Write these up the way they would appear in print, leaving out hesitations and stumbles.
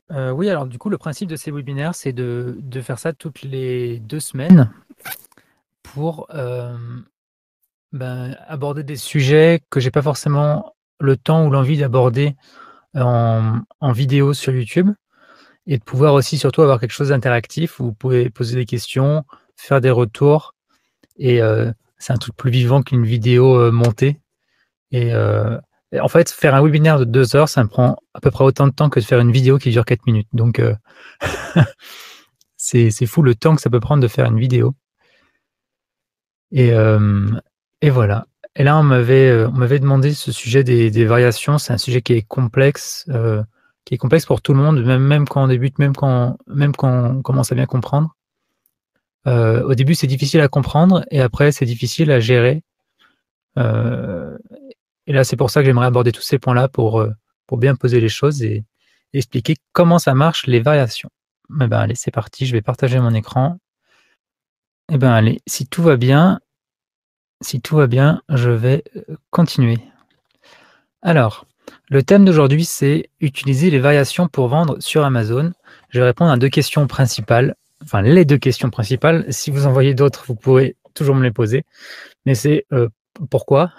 Oui, alors du coup, le principe de ces webinaires, c'est de faire ça toutes les 2 semaines pour aborder des sujets que j'ai pas forcément le temps ou l'envie d'aborder en vidéo sur YouTube et de pouvoir aussi surtout avoir quelque chose d'interactif où vous pouvez poser des questions, faire des retours et c'est un truc plus vivant qu'une vidéo montée. Et en fait, faire un webinaire de 2 heures, ça me prend à peu près autant de temps que de faire une vidéo qui dure 4 minutes. Donc, c'est fou le temps que ça peut prendre de faire une vidéo. Et, et voilà. Et là, on m'avait demandé ce sujet des variations. C'est un sujet qui est complexe pour tout le monde, même quand on débute, même quand on commence à bien comprendre. Au début, c'est difficile à comprendre et après, c'est difficile à gérer. Euh, et là, c'est pour ça que j'aimerais aborder tous ces points-là pour bien poser les choses et expliquer comment ça marche, les variations. Eh ben, allez, c'est parti. Je vais partager mon écran. Eh ben, allez, si tout va bien, je vais continuer. Alors, le thème d'aujourd'hui, c'est utiliser les variations pour vendre sur Amazon. Je vais répondre à 2 questions principales, enfin les 2 questions principales. Si vous en voyez d'autres, vous pouvez toujours me les poser. Mais c'est pourquoi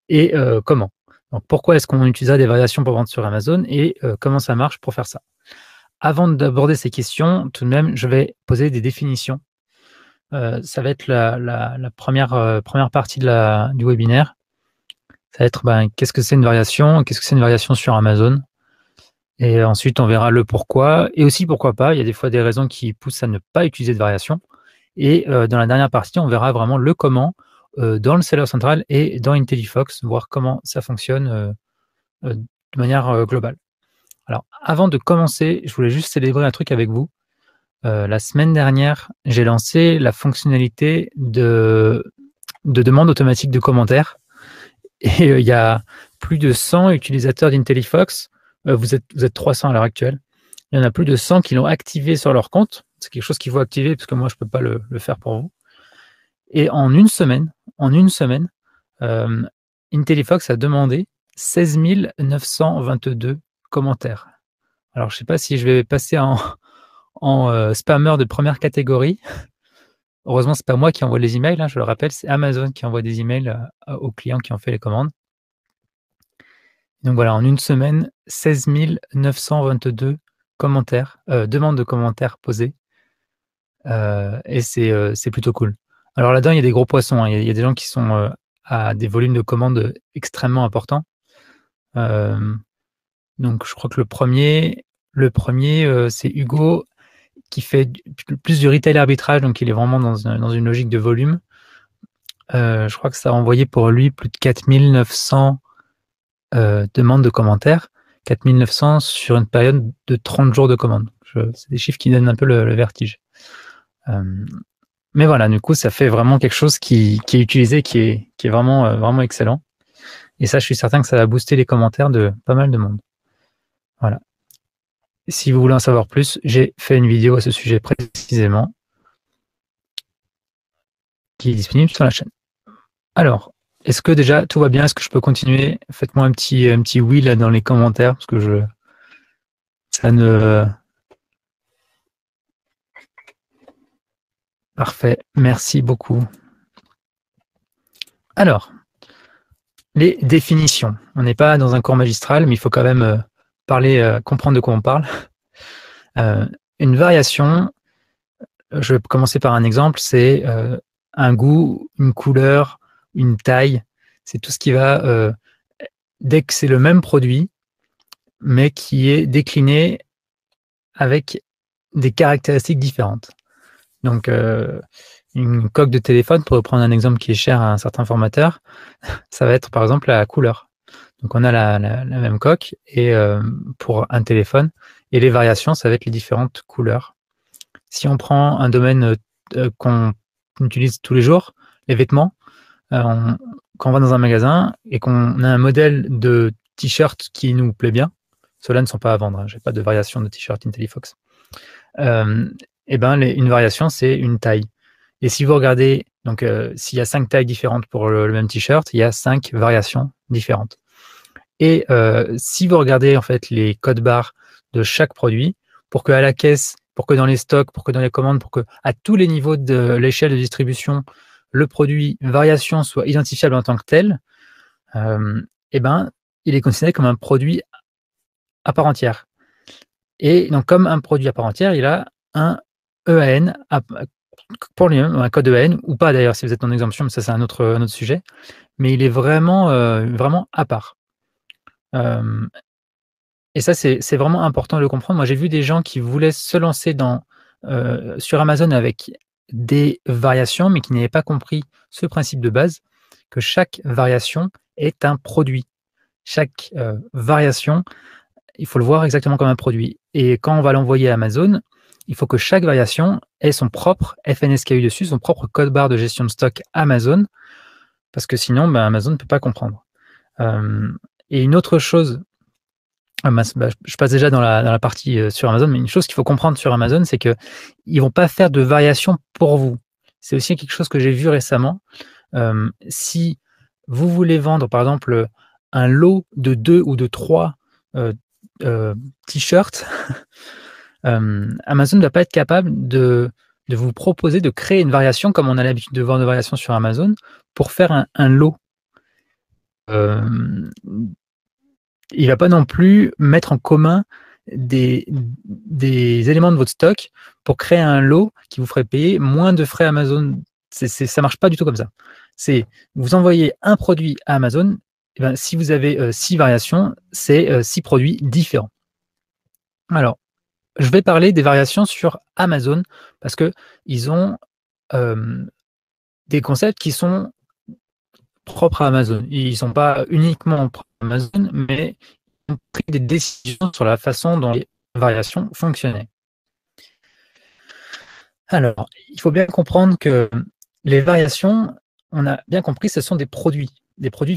et comment. Donc, pourquoi est-ce qu'on utiliserait des variations pour vendre sur Amazon et comment ça marche pour faire ça. Avant d'aborder ces questions, tout de même, je vais poser des définitions. Ça va être la première partie du webinaire. Ça va être qu'est-ce que c'est une variation, qu'est-ce que c'est une variation sur Amazon. Et ensuite, on verra le pourquoi et aussi pourquoi pas. Il y a des fois des raisons qui poussent à ne pas utiliser de variation. Et dans la dernière partie, on verra vraiment le comment dans le Seller Central et dans IntelliFox, voir comment ça fonctionne de manière globale. Alors, avant de commencer, je voulais juste célébrer un truc avec vous. La semaine dernière, j'ai lancé la fonctionnalité de demande automatique de commentaires. Et il y a plus de 100 utilisateurs d'IntelliFox. Vous êtes 300 à l'heure actuelle. Il y en a plus de 100 qui l'ont activé sur leur compte. C'est quelque chose qu'il faut activer parce que moi, je ne peux pas le faire pour vous. Et en une semaine, euh, IntelliFox a demandé 16 922 commentaires. Alors, je ne sais pas si je vais passer en spammer de première catégorie. Heureusement, ce n'est pas moi qui envoie les emails, hein, je le rappelle, c'est Amazon qui envoie des emails aux clients qui ont fait les commandes. Donc voilà, en une semaine, 16 922 commentaires, demandes de commentaires posées. Et c'est plutôt cool. Alors là-dedans, il y a des gros poissons, hein. Il y a des gens qui sont à des volumes de commandes extrêmement importants. Donc je crois que le premier, c'est Hugo qui fait plus du retail arbitrage, donc il est vraiment dans une logique de volume. Je crois que ça a envoyé pour lui plus de 4900 demandes de commentaires. 4900 sur une période de 30 jours de commande. C'est des chiffres qui donnent un peu le vertige. Mais voilà, du coup, ça fait vraiment quelque chose qui est utilisé, qui est vraiment excellent. Et ça, je suis certain que ça va booster les commentaires de pas mal de monde. Voilà. Si vous voulez en savoir plus, j'ai fait une vidéo à ce sujet précisément qui est disponible sur la chaîne. Alors, est-ce que déjà tout va bien? Est-ce que je peux continuer? Faites-moi un petit oui là dans les commentaires parce que ça ne. Parfait, merci beaucoup. Alors, les définitions. On n'est pas dans un cours magistral, mais il faut quand même comprendre de quoi on parle. Une variation, je vais commencer par un exemple, c'est un goût, une couleur, une taille. C'est tout ce qui va, dès que c'est le même produit, mais qui est décliné avec des caractéristiques différentes. Donc, une coque de téléphone, pour reprendre un exemple qui est cher à un certain formateur, ça va être par exemple la couleur. Donc, on a la même coque et pour un téléphone, et les variations, ça va être les différentes couleurs. Si on prend un domaine qu'on utilise tous les jours, les vêtements, quand on va dans un magasin et qu'on a un modèle de t-shirt qui nous plaît bien, ceux-là ne sont pas à vendre, hein, je n'ai pas de variation de t-shirt IntelliFox. Une variation, c'est une taille. Et si vous regardez, donc s'il y a 5 tailles différentes pour le même t-shirt, il y a 5 variations différentes. Et si vous regardez en fait les codes barres de chaque produit pour qu'à la caisse, pour que dans les stocks, pour que dans les commandes, pour que à tous les niveaux de l'échelle de distribution, le produit variation soit identifiable en tant que tel, eh ben, il est considéré comme un produit à part entière. Et donc comme un produit à part entière, il a un EAN pour lui-même, un code EAN ou pas d'ailleurs si vous êtes en exemption, mais ça c'est un autre sujet. Mais il est vraiment, vraiment à part. Et ça c'est vraiment important de le comprendre. Moi j'ai vu des gens qui voulaient se lancer sur Amazon avec des variations, mais qui n'avaient pas compris ce principe de base, que chaque variation est un produit. Chaque variation, il faut le voir exactement comme un produit. Et quand on va l'envoyer à Amazon, il faut que chaque variation ait son propre FNSKU dessus, son propre code barre de gestion de stock Amazon, parce que sinon, Amazon ne peut pas comprendre. Et une autre chose, je passe déjà dans la partie sur Amazon, mais une chose qu'il faut comprendre sur Amazon, c'est qu'ils ne vont pas faire de variation pour vous. C'est aussi quelque chose que j'ai vu récemment. Si vous voulez vendre, par exemple, un lot de 2 ou de 3 t-shirts, Amazon ne va pas être capable de vous proposer de créer une variation comme on a l'habitude de voir de variations sur Amazon pour faire un lot. Il ne va pas non plus mettre en commun des éléments de votre stock pour créer un lot qui vous ferait payer moins de frais Amazon. Ça ne marche pas du tout comme ça. C'est vous envoyez un produit à Amazon, et ben, si vous avez 6 variations, c'est 6 produits différents. Alors, je vais parler des variations sur Amazon parce qu'ils ont des concepts qui sont propres à Amazon. Ils ne sont pas uniquement propres à Amazon, mais ils ont pris des décisions sur la façon dont les variations fonctionnaient. Alors, il faut bien comprendre que les variations, on a bien compris, ce sont des produits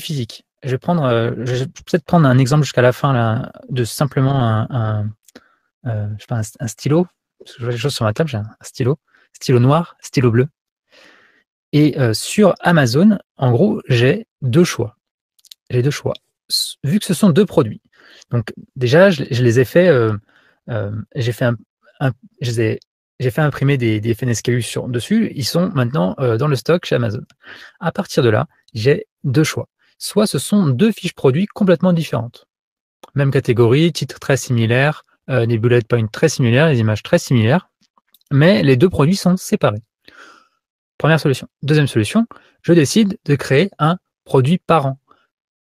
physiques. Je vais peut-être prendre un exemple jusqu'à la fin là, de simplement je sais pas, un stylo, parce que je vois les choses sur ma table, j'ai un stylo noir, stylo bleu. Et sur Amazon, en gros, j'ai deux choix. Vu que ce sont deux produits. Donc déjà, je les ai fait, j'ai fait imprimer des FNSKU dessus. Ils sont maintenant dans le stock chez Amazon. À partir de là, j'ai deux choix. Soit ce sont deux fiches produits complètement différentes. Même catégorie, titre très similaire, des bullet points très similaires, les images très similaires, mais les deux produits sont séparés. Première solution. Deuxième solution, je décide de créer un produit par an.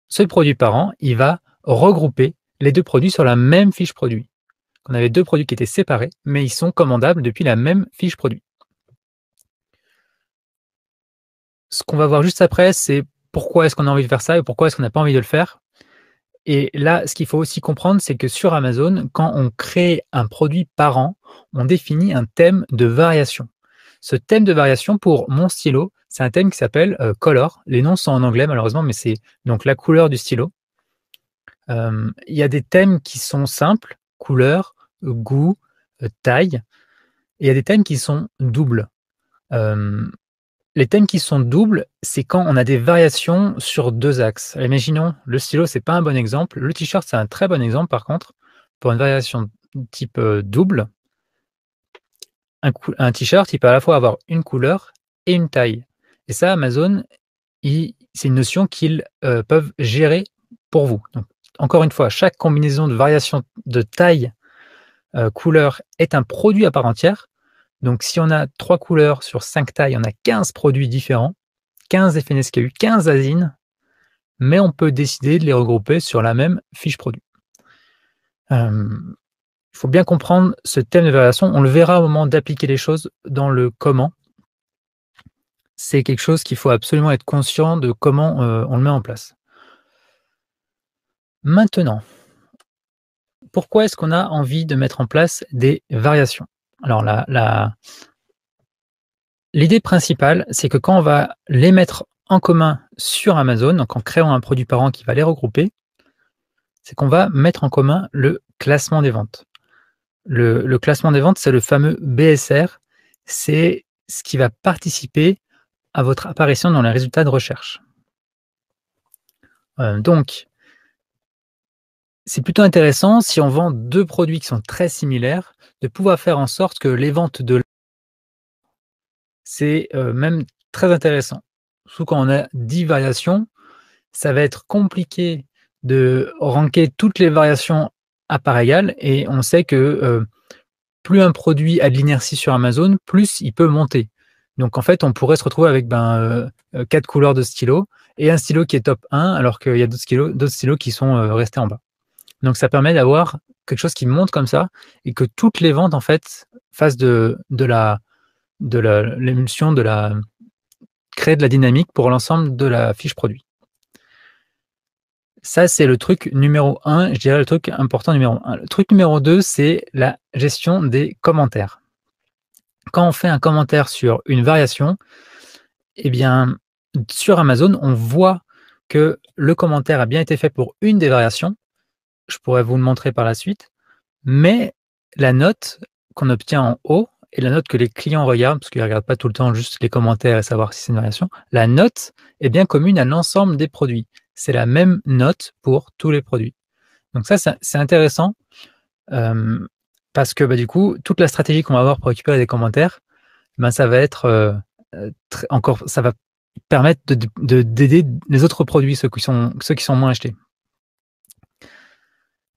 Ce produit par an, il va regrouper les deux produits sur la même fiche produit. On avait deux produits qui étaient séparés, mais ils sont commandables depuis la même fiche produit. Ce qu'on va voir juste après, c'est pourquoi est-ce qu'on a envie de faire ça et pourquoi est-ce qu'on n'a pas envie de le faire. Et là, ce qu'il faut aussi comprendre, c'est que sur Amazon, quand on crée un produit par an, on définit un thème de variation. Ce thème de variation, pour mon stylo, c'est un thème qui s'appelle Color. Les noms sont en anglais, malheureusement, mais c'est donc la couleur du stylo. Il y a des thèmes qui sont simples, couleur, goût, taille, et il y a des thèmes qui sont doubles. Les thèmes qui sont doubles, c'est quand on a des variations sur deux axes. Imaginons, le stylo, c'est pas un bon exemple. Le t-shirt, c'est un très bon exemple, par contre, pour une variation type double. Un t-shirt, il peut à la fois avoir une couleur et une taille. Et ça, Amazon, c'est une notion qu'ils peuvent gérer pour vous. Donc, encore une fois, chaque combinaison de variations de taille, couleur est un produit à part entière. Donc, si on a 3 couleurs sur 5 tailles, on a 15 produits différents, 15 FNSKU, 15 ASIN, mais on peut décider de les regrouper sur la même fiche produit. Il faut bien comprendre ce thème de variation. On le verra au moment d'appliquer les choses dans le comment. C'est quelque chose qu'il faut absolument être conscient de comment on le met en place. Maintenant, pourquoi est-ce qu'on a envie de mettre en place des variations? Alors, l'idée principale, c'est que quand on va les mettre en commun sur Amazon, donc en créant un produit par an qui va les regrouper, c'est qu'on va mettre en commun le classement des ventes. Le classement des ventes, c'est le fameux BSR. C'est ce qui va participer à votre apparition dans les résultats de recherche. Donc, c'est plutôt intéressant si on vend 2 produits qui sont très similaires, de pouvoir faire en sorte que les ventes de c'est, même très intéressant. Surtout quand on a 10 variations, ça va être compliqué de ranker toutes les variations à part égale et on sait que, plus un produit a de l'inertie sur Amazon, plus il peut monter. Donc en fait, on pourrait se retrouver avec 4 couleurs de stylo et un stylo qui est top 1 alors qu'il y a d'autres stylos qui sont, restés en bas. Donc ça permet d'avoir quelque chose qui monte comme ça et que toutes les ventes en fait fassent l'émulsion, créer de la dynamique pour l'ensemble de la fiche produit. Ça, c'est le truc numéro 1, je dirais le truc important numéro 1. Le truc numéro 2, c'est la gestion des commentaires. Quand on fait un commentaire sur une variation, eh bien, sur Amazon, on voit que le commentaire a bien été fait pour une des variations. Je pourrais vous le montrer par la suite. Mais la note qu'on obtient en haut et la note que les clients regardent, parce qu'ils ne regardent pas tout le temps juste les commentaires et savoir si c'est une variation, la note est bien commune à l'ensemble des produits. C'est la même note pour tous les produits. Donc ça, c'est intéressant parce que du coup, toute la stratégie qu'on va avoir pour récupérer des commentaires, ça va être ça va permettre d'aider les autres produits, ceux qui sont moins achetés.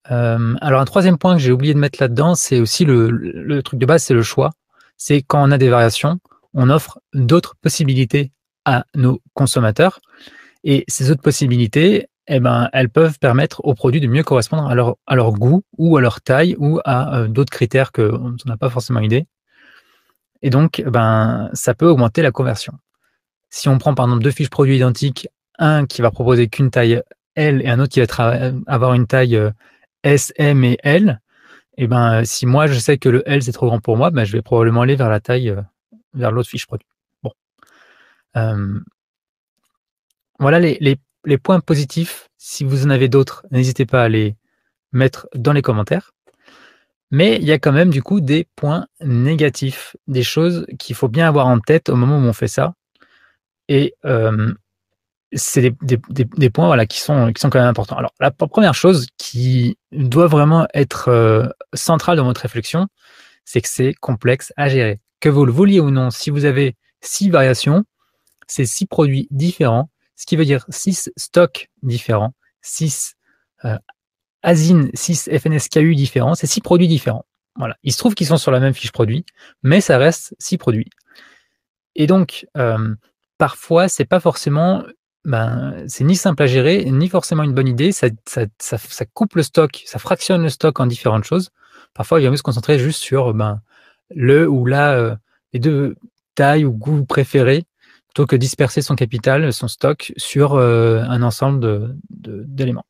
Alors un troisième point que j'ai oublié de mettre là-dedans, c'est aussi le truc de base, c'est le choix. C'est quand on a des variations, on offre d'autres possibilités à nos consommateurs. Et ces autres possibilités, elles peuvent permettre aux produits de mieux correspondre à leur goût ou à leur taille ou à d'autres critères qu'on n'a pas forcément idée. Et donc, ça peut augmenter la conversion. Si on prend par exemple 2 fiches produits identiques, un qui va proposer qu'une taille L et un autre qui va avoir une taille S, M et L, si moi je sais que le L c'est trop grand pour moi, je vais probablement aller vers la taille, vers l'autre fiche produit. Bon. Voilà les points positifs. Si vous en avez d'autres, n'hésitez pas à les mettre dans les commentaires. Mais il y a quand même du coup des points négatifs, des choses qu'il faut bien avoir en tête au moment où on fait ça. Et c'est des points qui sont quand même importants. Alors la première chose qui doit vraiment être centrale dans votre réflexion, c'est que c'est complexe à gérer. Que vous le vouliez ou non, si vous avez 6 variations, c'est 6 produits différents, ce qui veut dire 6 stocks différents, 6 ASIN, 6 FNSKU différents, c'est 6 produits différents. Voilà. Il se trouve qu'ils sont sur la même fiche produit, mais ça reste 6 produits. Et donc, parfois, c'est pas forcément, c'est ni simple à gérer, ni forcément une bonne idée. Ça coupe le stock, ça fractionne le stock en différentes choses. Parfois, il vaut mieux se concentrer juste sur le ou les 2 tailles ou goûts préférés, plutôt que disperser son capital, son stock sur un ensemble d'éléments.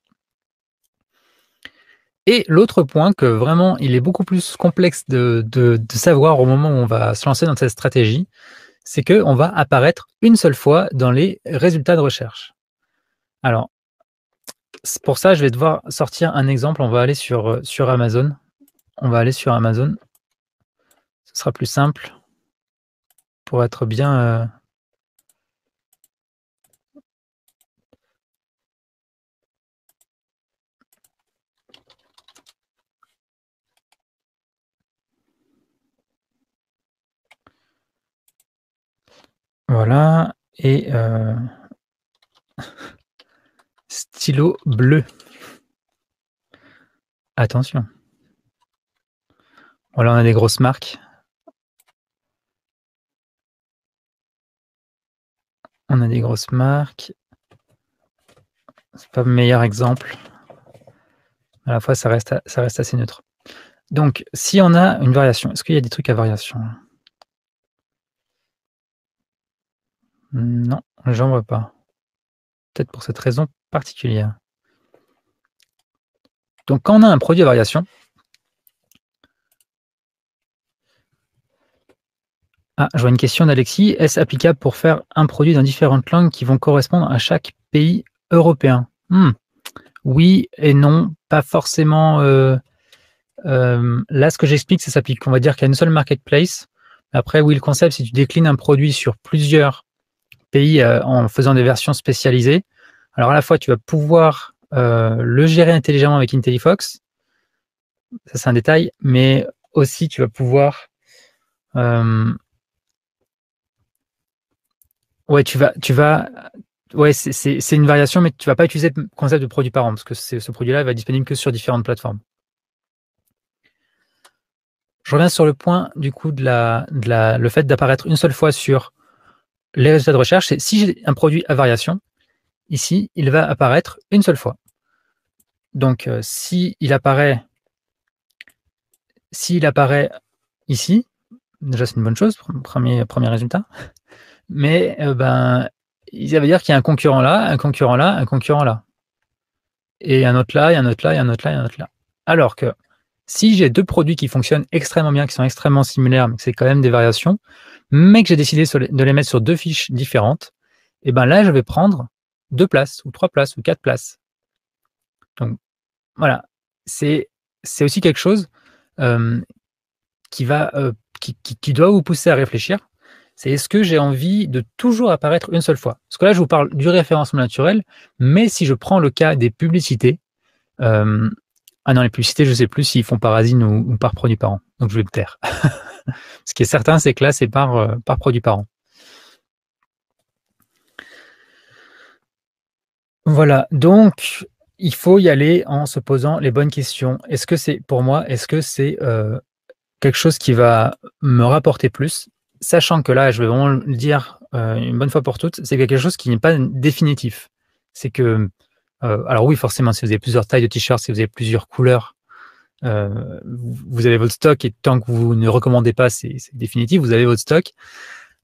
Et l'autre point que vraiment, il est beaucoup plus complexe de savoir au moment où on va se lancer dans cette stratégie, c'est qu'on va apparaître une seule fois dans les résultats de recherche. Alors, pour ça, je vais devoir sortir un exemple. On va aller sur Amazon. On va aller sur Amazon. Ce sera plus simple pour être bien... Voilà. Et stylo bleu. Attention. Voilà, on a des grosses marques. On a des grosses marques. C'est pas le meilleur exemple. À la fois, ça reste assez neutre. Donc, si on a une variation, est-ce qu'il y a des trucs à variation? Non, j'en vois pas. Peut-être pour cette raison particulière. Donc, quand on a un produit à variation, je vois une question d'Alexis. Est-ce applicable pour faire un produit dans différentes langues qui vont correspondre à chaque pays européen? Oui et non, pas forcément. Là, ce que j'explique, ça s'applique, on va dire, qu'à une seule marketplace. Après, oui, le concept, si tu déclines un produit sur plusieurs pays en faisant des versions spécialisées, alors à la fois, tu vas pouvoir le gérer intelligemment avec IntelliFox. Ça, c'est un détail, mais aussi tu vas pouvoir ouais, ouais, c'est une variation, mais tu vas pas utiliser le concept de produit parent parce que ce produit-là va être disponible que sur différentes plateformes. Je reviens sur le point du coup le fait d'apparaître une seule fois sur les résultats de recherche. C'est si j'ai un produit à variation, ici, il va apparaître une seule fois. Donc, s'il apparaît ici, déjà c'est une bonne chose, premier résultat. Mais ça veut dire qu'il y a un concurrent là, un concurrent là, un concurrent là. Et un autre là, et un autre là, et un autre là, et un autre là. Alors que si j'ai deux produits qui fonctionnent extrêmement bien, qui sont extrêmement similaires, mais que c'est quand même des variations, mais que j'ai décidé de les mettre sur deux fiches différentes, et ben là, je vais prendre 2 places, ou 3 places, ou 4 places. Donc, voilà. C'est aussi quelque chose qui doit vous pousser à réfléchir. C'est est-ce que j'ai envie de toujours apparaître une seule fois? Parce que là, je vous parle du référencement naturel, mais si je prends le cas des publicités, ah non, les publicités, je ne sais plus s'ils font par ASIN ou par produit par an. Donc, je vais me taire. Ce qui est certain, c'est que là, c'est par produit par an. Voilà. Donc, il faut y aller en se posant les bonnes questions. Est-ce que c'est, pour moi, est-ce que c'est quelque chose qui va me rapporter plus? Sachant que là, je vais vraiment le dire une bonne fois pour toutes, c'est quelque chose qui n'est pas définitif. C'est que, alors oui, forcément, si vous avez plusieurs tailles de t-shirts, si vous avez plusieurs couleurs, vous avez votre stock et tant que vous ne recommandez pas, c'est définitif, vous avez votre stock.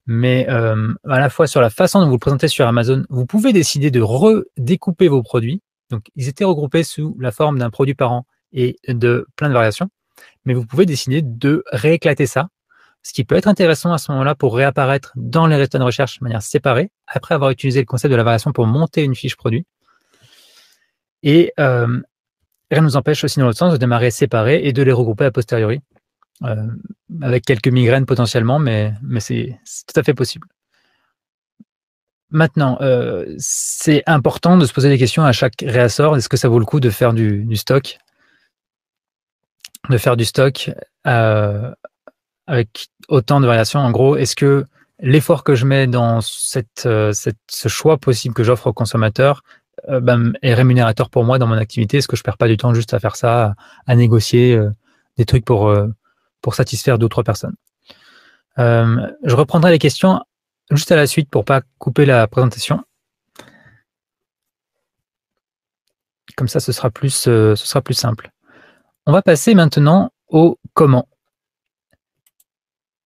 Mais à la fois sur la façon dont vous le présentez sur Amazon, vous pouvez décider de redécouper vos produits. Donc, ils étaient regroupés sous la forme d'un produit par an et de plein de variations. Mais vous pouvez décider de rééclater ça, ce qui peut être intéressant à ce moment-là pour réapparaître dans les résultats de recherche de manière séparée, après avoir utilisé le concept de la variation pour monter une fiche produit. Et rien ne nous empêche aussi dans l'autre sens de démarrer séparés et de les regrouper a posteriori, avec quelques migraines potentiellement, mais c'est tout à fait possible. Maintenant, c'est important de se poser des questions à chaque réassort. Est-ce que ça vaut le coup de faire du stock? De faire du stock avec autant de variations. En gros, est-ce que l'effort que je mets dans ce choix possible que j'offre aux consommateurs est rémunérateur pour moi dans mon activité? Est-ce que je perds pas du temps juste à faire ça, à négocier des trucs pour satisfaire 2 ou 3 personnes? Je reprendrai les questions juste à la suite pour pas couper la présentation. Comme ça, ce sera plus simple. On va passer maintenant au comment.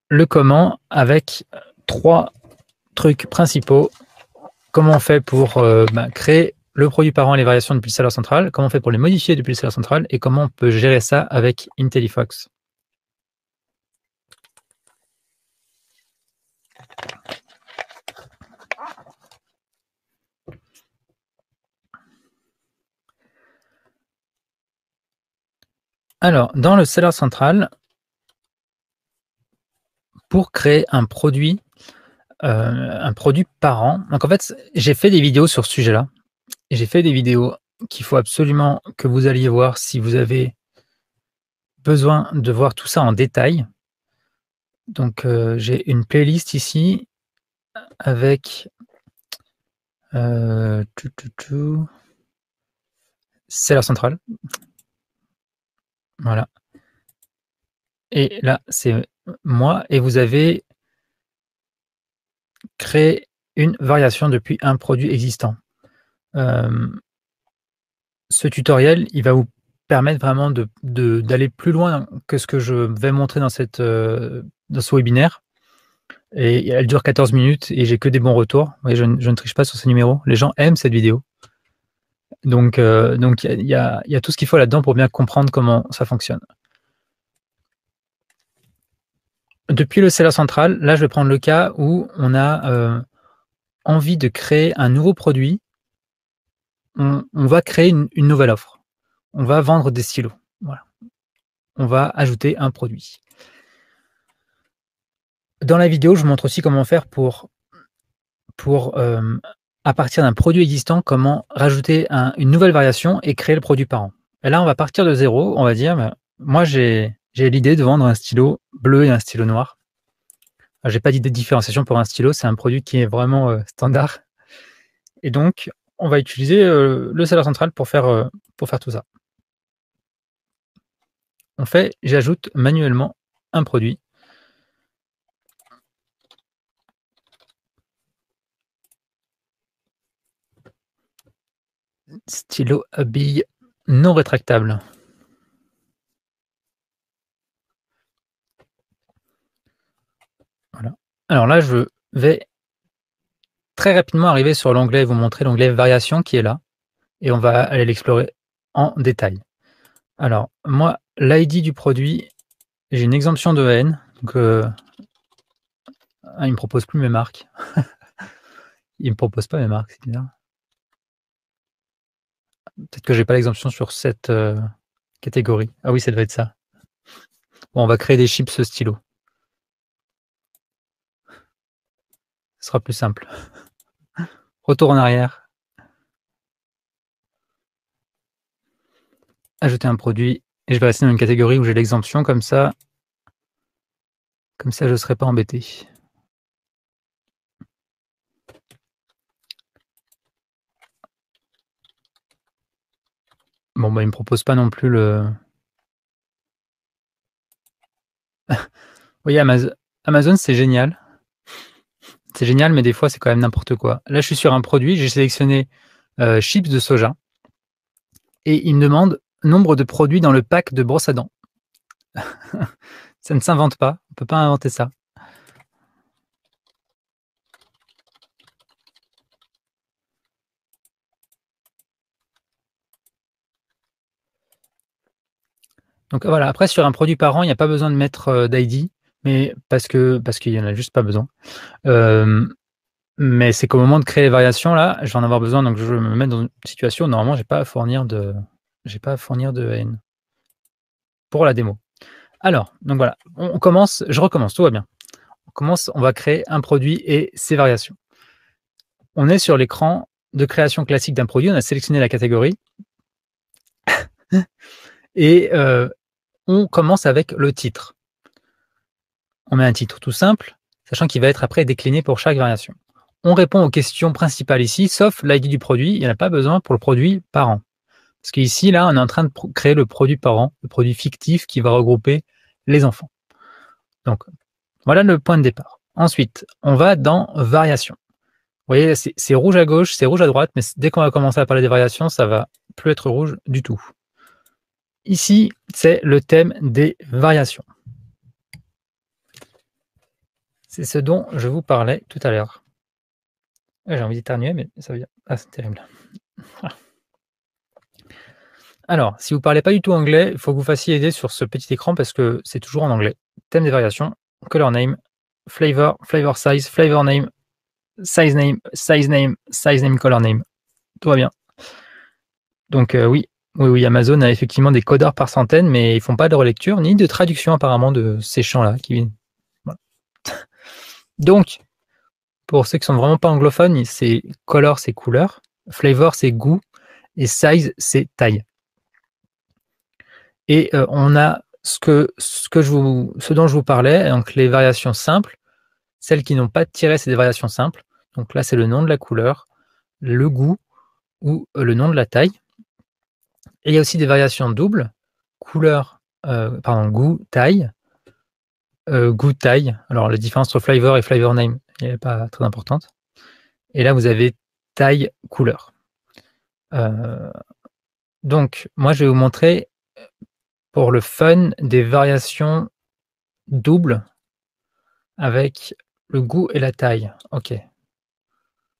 Le comment avec 3 trucs principaux. Comment on fait pour créer le produit parent et les variations depuis le serveur central, comment on fait pour les modifier depuis le serveur central et comment on peut gérer ça avec IntelliFox. Alors, dans le serveur central, pour créer un produit parent, donc en fait, j'ai fait des vidéos sur ce sujet-là. J'ai fait des vidéos qu'il faut absolument que vous alliez voir si vous avez besoin de voir tout ça en détail. Donc, j'ai une playlist ici avec Seller Central. Voilà. Et là, c'est moi et vous avez créé une variation depuis un produit existant. Ce tutoriel, il va vous permettre vraiment d'aller plus loin que ce que je vais montrer dans ce webinaire. Et elle dure 14 minutes et j'ai que des bons retours. Et je ne triche pas sur ce numéro. Les gens aiment cette vidéo. Donc il y a tout ce qu'il faut là-dedans pour bien comprendre comment ça fonctionne. Depuis le seller central, là, je vais prendre le cas où on a envie de créer un nouveau produit. On va créer une nouvelle offre. On va vendre des stylos. Voilà. On va ajouter un produit. Dans la vidéo, je vous montre aussi comment faire pour à partir d'un produit existant, comment rajouter une nouvelle variation et créer le produit parent. Et là, on va partir de 0, on va dire, moi j'ai l'idée de vendre un stylo bleu et un stylo noir. J'ai pas d'idée de différenciation pour un stylo, c'est un produit qui est vraiment standard. Et donc, on va utiliser le Seller Central pour faire tout ça. J'ajoute manuellement un produit. Stylo à billes non rétractable. Voilà. Alors là, je vais très rapidement arriver sur l'onglet, vous montrer l'onglet variation qui est là, et on va aller l'explorer en détail. Alors, moi, l'ID du produit, j'ai une exemption de EN, donc il me propose plus mes marques. Il me propose pas mes marques, c'est bizarre. Peut-être que j'ai pas l'exemption sur cette catégorie. Ah oui, ça doit être ça. Bon, on va créer des chips stylo. Ce sera plus simple. Retour en arrière. Ajouter un produit. Et je vais rester dans une catégorie où j'ai l'exemption, comme ça je ne serai pas embêté. Bon, bah, il me propose pas non plus le... Oui, Amazon, c'est génial. C'est génial, mais des fois, c'est quand même n'importe quoi. Là, je suis sur un produit, j'ai sélectionné chips de soja. Et il me demande nombre de produits dans le pack de brosse à dents. Ça ne s'invente pas, on ne peut pas inventer ça. Donc voilà, après sur un produit par an, il n'y a pas besoin de mettre d'ID, mais parce qu'il n'y en a juste pas besoin. Mais c'est qu'au moment de créer les variations, là, je vais en avoir besoin, donc je vais me mettre dans une situation où normalement, j'ai pas à fournir de AN pour la démo. Alors, donc voilà, on commence, je recommence, tout va bien. On va créer un produit et ses variations. On est sur l'écran de création classique d'un produit, on a sélectionné la catégorie. Et on commence avec le titre. On met un titre tout simple, sachant qu'il va être après décliné pour chaque variation. On répond aux questions principales ici, sauf l'ID du produit, il n'y en a pas besoin pour le produit parent. Parce qu'ici, là, on est en train de créer le produit parent, le produit fictif qui va regrouper les enfants. Donc, voilà le point de départ. Ensuite, on va dans variation. Vous voyez, c'est rouge à gauche, c'est rouge à droite, mais dès qu'on va commencer à parler des variations, ça va plus être rouge du tout. Ici, c'est le thème des variations. C'est ce dont je vous parlais tout à l'heure. J'ai envie d'éternuer, mais ça vient. Ah, c'est terrible. Alors, si vous ne parlez pas du tout anglais, il faut que vous fassiez aider sur ce petit écran parce que c'est toujours en anglais. Thème des variations, color name, flavor, flavor size, flavor name, size name, size name, size name, color name. Tout va bien. Donc oui, Amazon a effectivement des codeurs par centaines, mais ils ne font pas de relecture ni de traduction apparemment de ces champs-là. Voilà. Donc, pour ceux qui sont vraiment pas anglophones, c'est color, c'est couleur, flavor, c'est goût, et size, c'est taille. Et on a ce dont je vous parlais, donc les variations simples, celles qui n'ont pas de tiret, c'est des variations simples. Donc là, c'est le nom de la couleur, le goût ou le nom de la taille. Et il y a aussi des variations doubles, goût, taille, goût, taille. Alors la différence entre flavor et flavor name, elle n'est pas très importante. Et là, vous avez taille, couleur. Donc, moi, je vais vous montrer pour le fun des variations doubles avec le goût et la taille. Ok.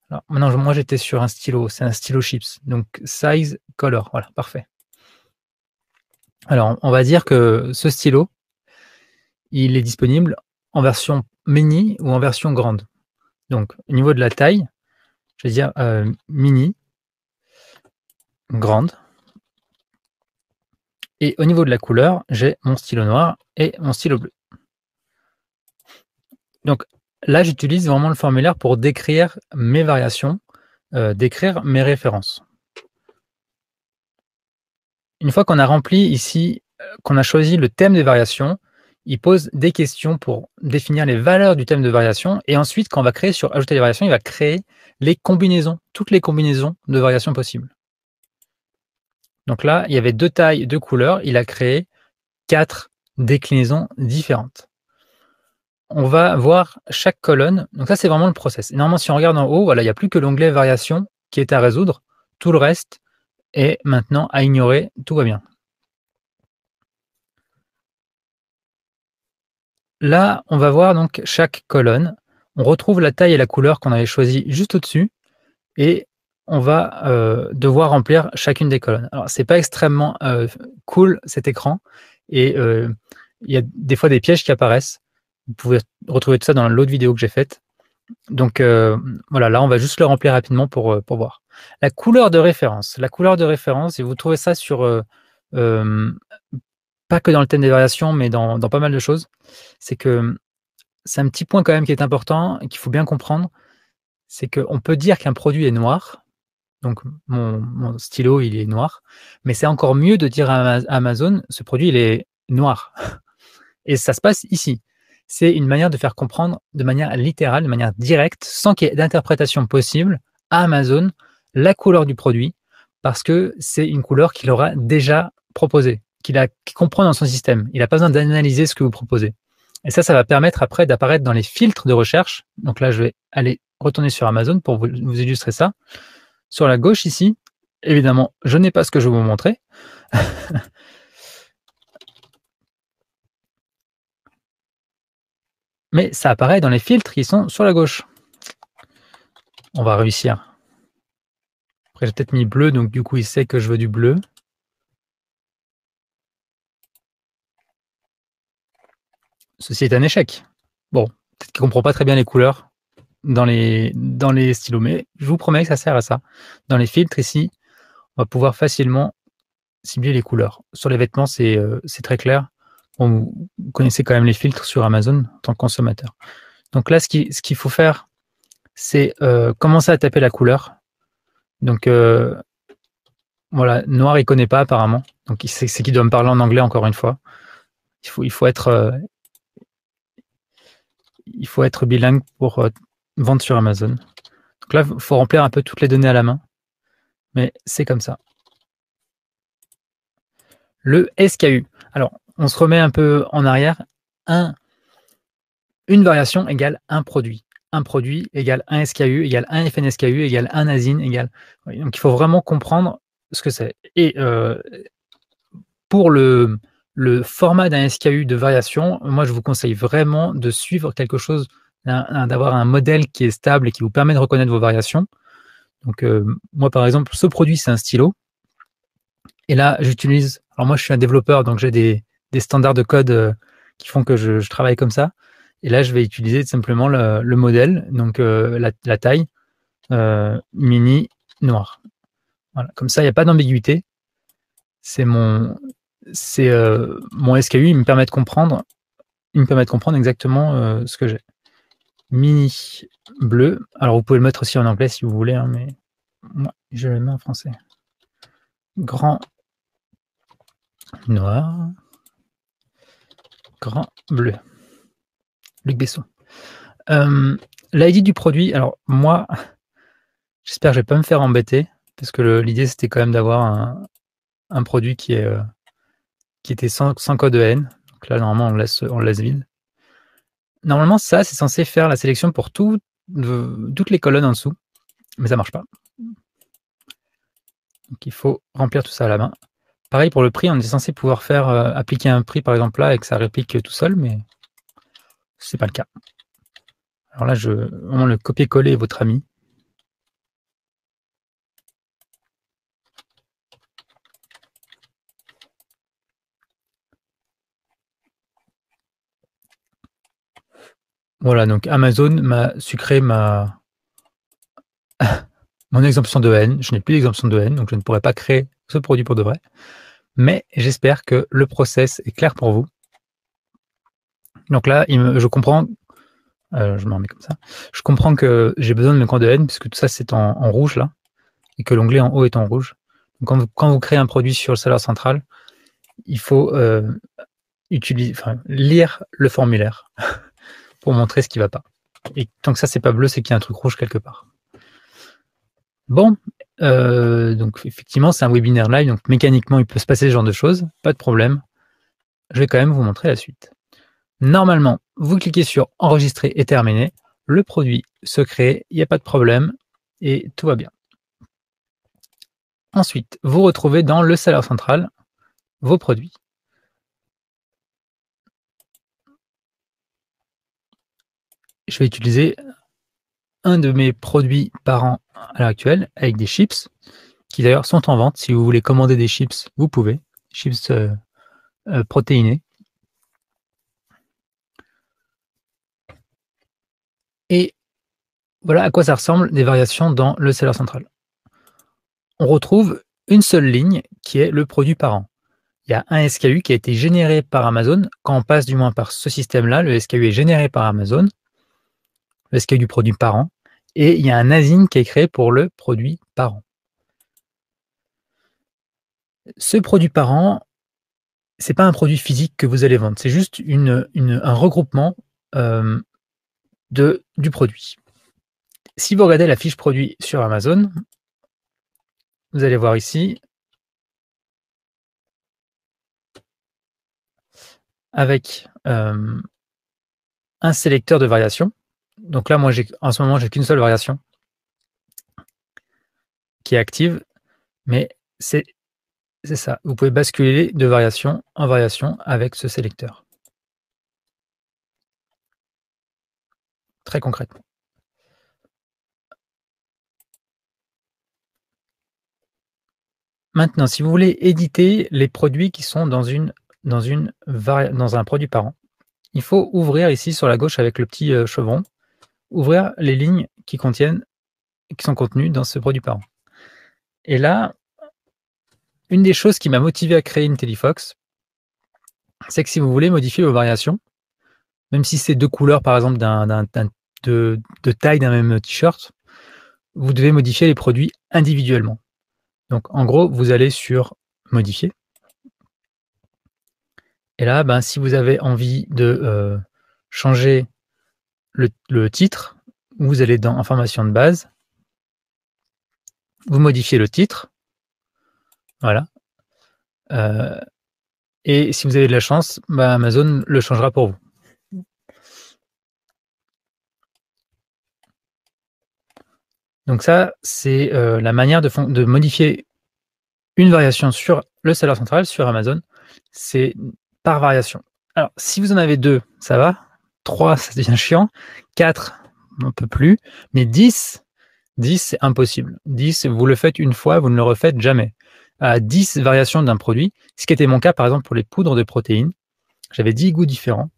Alors, maintenant, moi, j'étais sur un stylo. C'est un stylo chips. Donc, size, color. Voilà, parfait. Alors, on va dire que ce stylo, il est disponible en version mini ou en version grande. Donc, au niveau de la taille, je vais dire mini, grande. Et au niveau de la couleur, j'ai mon stylo noir et mon stylo bleu. Donc là, j'utilise vraiment le formulaire pour décrire mes variations d'écrire mes références. Une fois qu'on a rempli ici, qu'on a choisi le thème de variation, il pose des questions pour définir les valeurs du thème de variation. Et ensuite, quand on va créer sur ajouter des variations, il va créer les combinaisons, toutes les combinaisons de variations possibles. Donc là, il y avait 2 tailles, 2 couleurs. Il a créé 4 déclinaisons différentes. On va voir chaque colonne. Donc ça, c'est vraiment le process. Et normalement, si on regarde en haut, voilà, il n'y a plus que l'onglet variation qui est à résoudre. Tout le reste est maintenant à ignorer. Tout va bien. Là, on va voir donc chaque colonne. On retrouve la taille et la couleur qu'on avait choisi juste au-dessus et on va devoir remplir chacune des colonnes. Alors, c'est pas extrêmement cool cet écran et il y a des fois des pièges qui apparaissent. Vous pouvez retrouver tout ça dans l'autre vidéo que j'ai faite. Donc voilà, là on va juste le remplir rapidement pour voir. La couleur de référence. La couleur de référence, et vous trouvez ça sur pas que dans le thème des variations, mais dans pas mal de choses, c'est que c'est un petit point quand même qui est important et qu'il faut bien comprendre, c'est qu'on peut dire qu'un produit est noir, donc mon stylo il est noir, mais c'est encore mieux de dire à Amazon, ce produit il est noir. Et ça se passe ici. C'est une manière de faire comprendre de manière littérale, de manière directe, sans qu'il y ait d'interprétation possible à Amazon, la couleur du produit, parce que c'est une couleur qu'il aura déjà proposée, qu'il comprend dans son système. Il n'a pas besoin d'analyser ce que vous proposez. Et ça va permettre après d'apparaître dans les filtres de recherche. Donc là, je vais aller retourner sur Amazon pour vous illustrer ça. Sur la gauche ici, évidemment, je n'ai pas ce que je vais vous montrer. Mais ça apparaît dans les filtres qui sont sur la gauche. On va réussir. Après, j'ai peut-être mis bleu, donc du coup, il sait que je veux du bleu. Ceci est un échec. Bon, peut-être qu'il ne comprend pas très bien les couleurs dans les stylos, mais je vous promets que ça sert à ça. Dans les filtres, ici, on va pouvoir facilement cibler les couleurs. Sur les vêtements, c'est très clair. Bon, vous connaissez quand même les filtres sur Amazon en tant que consommateur. Donc là, ce qu'il faut faire, c'est commencer à taper la couleur. Donc voilà, noir, il ne connaît pas apparemment. Donc c'est qu'il doit me parler en anglais encore une fois. Il faut être bilingue pour vendre sur Amazon. Donc là, il faut remplir un peu toutes les données à la main. Mais c'est comme ça. Le SKU. Alors, on se remet un peu en arrière. Une variation égale un produit. Un produit égale un SKU, égale un FNSKU, égale un ASIN, égale... Donc, il faut vraiment comprendre ce que c'est. Et pour le format d'un SKU de variation, moi, je vous conseille vraiment de suivre quelque chose, d'avoir un modèle qui est stable et qui vous permet de reconnaître vos variations. Donc, moi, par exemple, ce produit, c'est un stylo. Et là, j'utilise... Alors, moi, je suis un développeur, donc j'ai des standards de code qui font que je travaille comme ça. Et là, je vais utiliser simplement le modèle, donc la taille mini noir. Voilà. Comme ça, il n'y a pas d'ambiguïté. C'est mon SKU, il me permet de comprendre exactement ce que j'ai. Mini bleu. Alors, vous pouvez le mettre aussi en anglais si vous voulez, hein, mais moi, je le mets en français. Grand noir. Grand bleu. Luc Besson. L'ID du produit, alors moi, j'espère que je ne vais pas me faire embêter, parce que l'idée c'était quand même d'avoir un produit qui était sans code EN. Donc là, normalement, on le laisse vide. Normalement, ça, c'est censé faire la sélection pour toutes les colonnes en dessous, mais ça ne marche pas. Donc il faut remplir tout ça à la main. Pareil pour le prix, on est censé pouvoir faire appliquer un prix, par exemple là, et que ça réplique tout seul, mais c'est pas le cas. Alors là, je vais vraiment le copier-coller votre ami. Voilà, donc Amazon m'a sucré mon exemption de haine. Je n'ai plus d'exemption de haine, donc je ne pourrai pas créer ce produit pour de vrai. Mais j'espère que le process est clair pour vous. Donc là, je comprends Je me remets comme ça. Je comprends que j'ai besoin de mes coins de haine, puisque tout ça c'est en rouge là, et que l'onglet en haut est en rouge. Donc quand vous créez un produit sur le seller central, il faut lire le formulaire pour montrer ce qui ne va pas. Et tant que ça c'est pas bleu, c'est qu'il y a un truc rouge quelque part. Bon, donc effectivement c'est un webinaire live, donc mécaniquement il peut se passer ce genre de choses, pas de problème. Je vais quand même vous montrer la suite. Normalement, vous cliquez sur enregistrer et terminer, le produit se crée, il n'y a pas de problème et tout va bien. Ensuite, vous retrouvez dans le seller central vos produits. Je vais utiliser un de mes produits par an à l'heure actuelle avec des chips qui d'ailleurs sont en vente. Si vous voulez commander des chips, vous pouvez. Chips protéinés. Et voilà à quoi ça ressemble des variations dans le seller central. On retrouve une seule ligne qui est le produit par an. Il y a un SKU qui a été généré par Amazon. Quand on passe du moins par ce système-là, le SKU est généré par Amazon, le SKU du produit par an, et il y a un ASIN qui est créé pour le produit par an. Ce produit par an, c'est pas un produit physique que vous allez vendre, c'est juste un regroupement du produit. Si vous regardez la fiche produit sur Amazon, vous allez voir ici, avec un sélecteur de variation. Donc là, moi, en ce moment, j'ai qu'une seule variation qui est active, mais c'est ça. Vous pouvez basculer de variation en variation avec ce sélecteur. Très concrètement. Maintenant, si vous voulez éditer les produits qui sont dans un produit par an, il faut ouvrir ici sur la gauche avec le petit chevron, ouvrir les lignes qui sont contenues dans ce produit par an. Et là, une des choses qui m'a motivé à créer IntelliFox, c'est que si vous voulez modifier vos variations, même si c'est 2 couleurs par exemple de taille d'un même t-shirt, vous devez modifier les produits individuellement. Donc en gros, vous allez sur modifier. Et là, si vous avez envie de changer le titre, vous allez dans information de base, vous modifiez le titre, voilà. Et si vous avez de la chance, Amazon le changera pour vous. Donc ça, c'est la manière de modifier une variation sur le seller central, sur Amazon, c'est par variation. Alors, si vous en avez 2, ça va. 3, ça devient chiant. 4, on ne peut plus. Mais 10, c'est impossible. 10, vous le faites une fois, vous ne le refaites jamais. À 10 variations d'un produit, ce qui était mon cas, par exemple, pour les poudres de protéines, j'avais 10 goûts différents.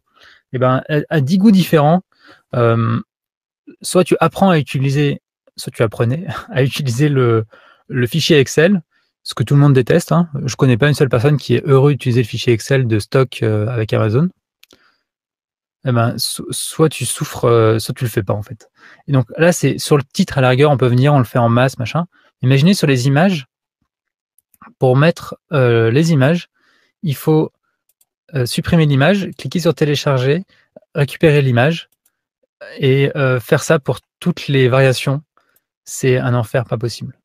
Et à 10 goûts différents, soit tu apprends à utiliser, soit tu apprenais à utiliser le fichier Excel, ce que tout le monde déteste. Je ne connais pas une seule personne qui est heureux d'utiliser le fichier Excel de stock avec Amazon. Soit tu souffres, soit tu le fais pas en fait. Et donc là, c'est sur le titre à la rigueur, on peut venir, on le fait en masse, machin. Imaginez sur les images, pour mettre les images, il faut supprimer l'image, cliquer sur télécharger, récupérer l'image et faire ça pour toutes les variations. C'est un enfer pas possible.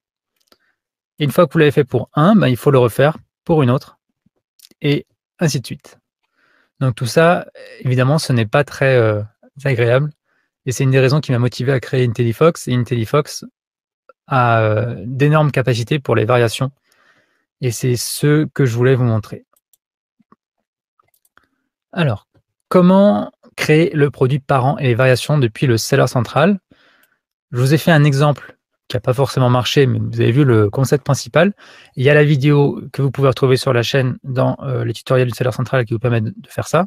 Et une fois que vous l'avez fait pour un, il faut le refaire pour une autre et ainsi de suite. Donc tout ça, évidemment, ce n'est pas très agréable et c'est une des raisons qui m'a motivé à créer IntelliFox. Et IntelliFox a d'énormes capacités pour les variations et c'est ce que je voulais vous montrer. Alors, comment créer le produit par an et les variations depuis le seller central? Je vous ai fait un exemple qui n'a pas forcément marché, mais vous avez vu le concept principal. Il y a la vidéo que vous pouvez retrouver sur la chaîne dans les tutoriels du seller central qui vous permettent de faire ça.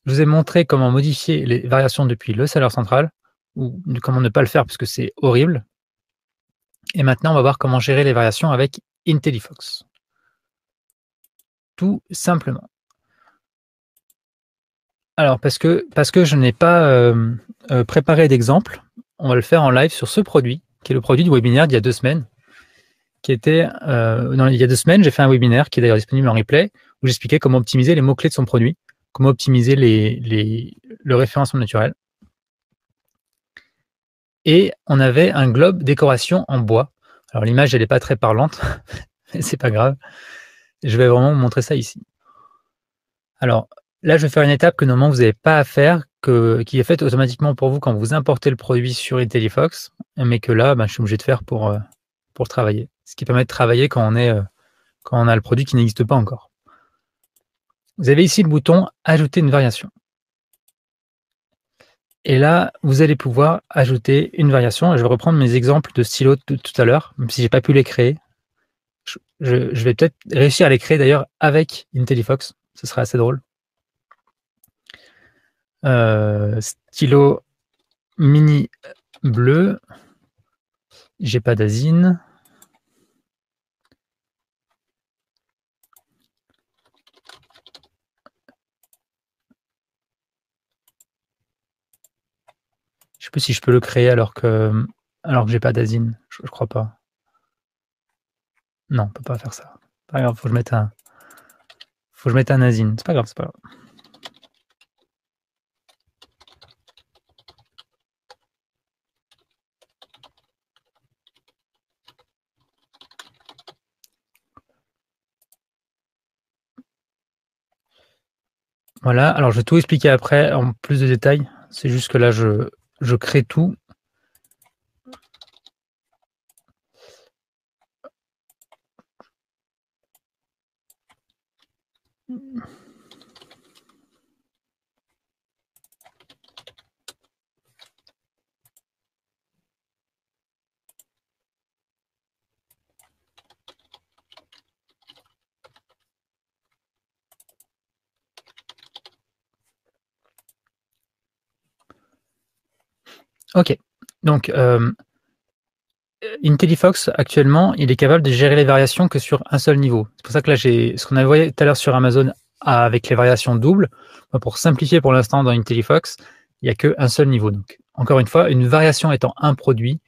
Je vous ai montré comment modifier les variations depuis le seller central, ou comment ne pas le faire parce que c'est horrible. Et maintenant, on va voir comment gérer les variations avec IntelliFox. Tout simplement. Alors parce que je n'ai pas préparé d'exemple, on va le faire en live sur ce produit, qui est le produit du webinaire d'il y a 2 semaines, qui était il y a 2 semaines, j'ai fait un webinaire qui est d'ailleurs disponible en replay, où j'expliquais comment optimiser les mots-clés de son produit, comment optimiser le référencement naturel. Et on avait un globe décoration en bois. Alors l'image, elle n'est pas très parlante, mais c'est pas grave. Je vais vraiment vous montrer ça ici. Alors là, je vais faire une étape que normalement vous n'avez pas à faire, qui est faite automatiquement pour vous quand vous importez le produit sur IntelliFox, mais que là, je suis obligé de faire pour travailler. Ce qui permet de travailler quand on a le produit qui n'existe pas encore. Vous avez ici le bouton « Ajouter une variation ». Et là, vous allez pouvoir ajouter une variation. Et je vais reprendre mes exemples de stylos de tout à l'heure, même si je n'ai pas pu les créer. Je vais peut-être réussir à les créer d'ailleurs avec IntelliFox. Ce serait assez drôle. Stylo mini bleu. J'ai pas d'asine. Je sais plus si je peux le créer alors que j'ai pas d'asine. Je crois pas. Non, on peut pas faire ça. Pas grave, faut que je mette un asine. C'est pas grave, c'est pas grave. Voilà, alors je vais tout expliquer après en plus de détails. C'est juste que là, je crée tout. Ok, donc IntelliFox actuellement, il est capable de gérer les variations que sur un seul niveau. C'est pour ça que là, ce qu'on avait voyé tout à l'heure sur Amazon avec les variations doubles. Pour simplifier pour l'instant dans IntelliFox, il n'y a qu'un seul niveau. Donc, encore une fois, une variation étant un produit,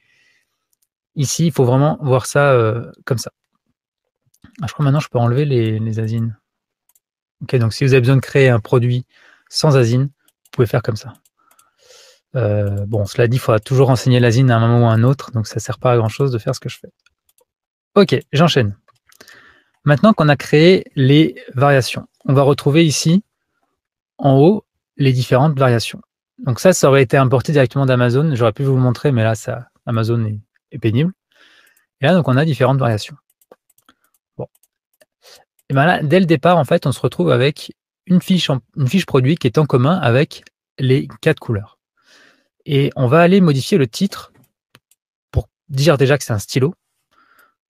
ici, il faut vraiment voir ça comme ça. Je crois maintenant, je peux enlever les asines. Ok, donc si vous avez besoin de créer un produit sans asine, vous pouvez faire comme ça. Bon, cela dit, il faudra toujours renseigner l'asine à un moment ou à un autre, donc ça ne sert pas à grand chose de faire ce que je fais. Ok, j'enchaîne. Maintenant qu'on a créé les variations, on va retrouver ici, en haut, les différentes variations. Donc ça aurait été importé directement d'Amazon. J'aurais pu vous le montrer, mais là, Amazon est pénible. Et là, donc, on a différentes variations. Bon. Et bien là, dès le départ, en fait, on se retrouve avec une fiche produit qui est en commun avec les 4 couleurs. Et on va aller modifier le titre pour dire déjà que c'est un stylo.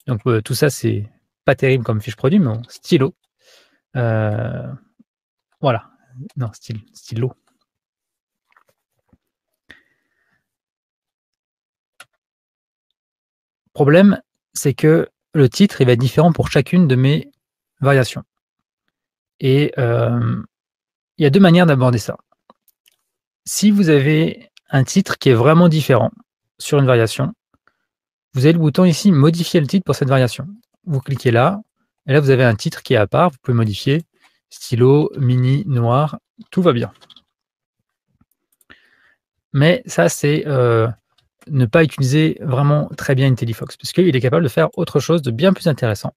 Donc tout ça, c'est pas terrible comme fiche produit, mais bon, stylo. Voilà. Non, stylo. Problème, c'est que le titre, il va être différent pour chacune de mes variations. Et il y a 2 manières d'aborder ça. Si vous avez un titre qui est vraiment différent sur une variation, vous avez le bouton ici « Modifier le titre pour cette variation ». Vous cliquez là, et là, vous avez un titre qui est à part. Vous pouvez modifier stylo, mini, noir, tout va bien. Mais ça, c'est ne pas utiliser vraiment très bien IntelliFox, parce qu'il est capable de faire autre chose de bien plus intéressant,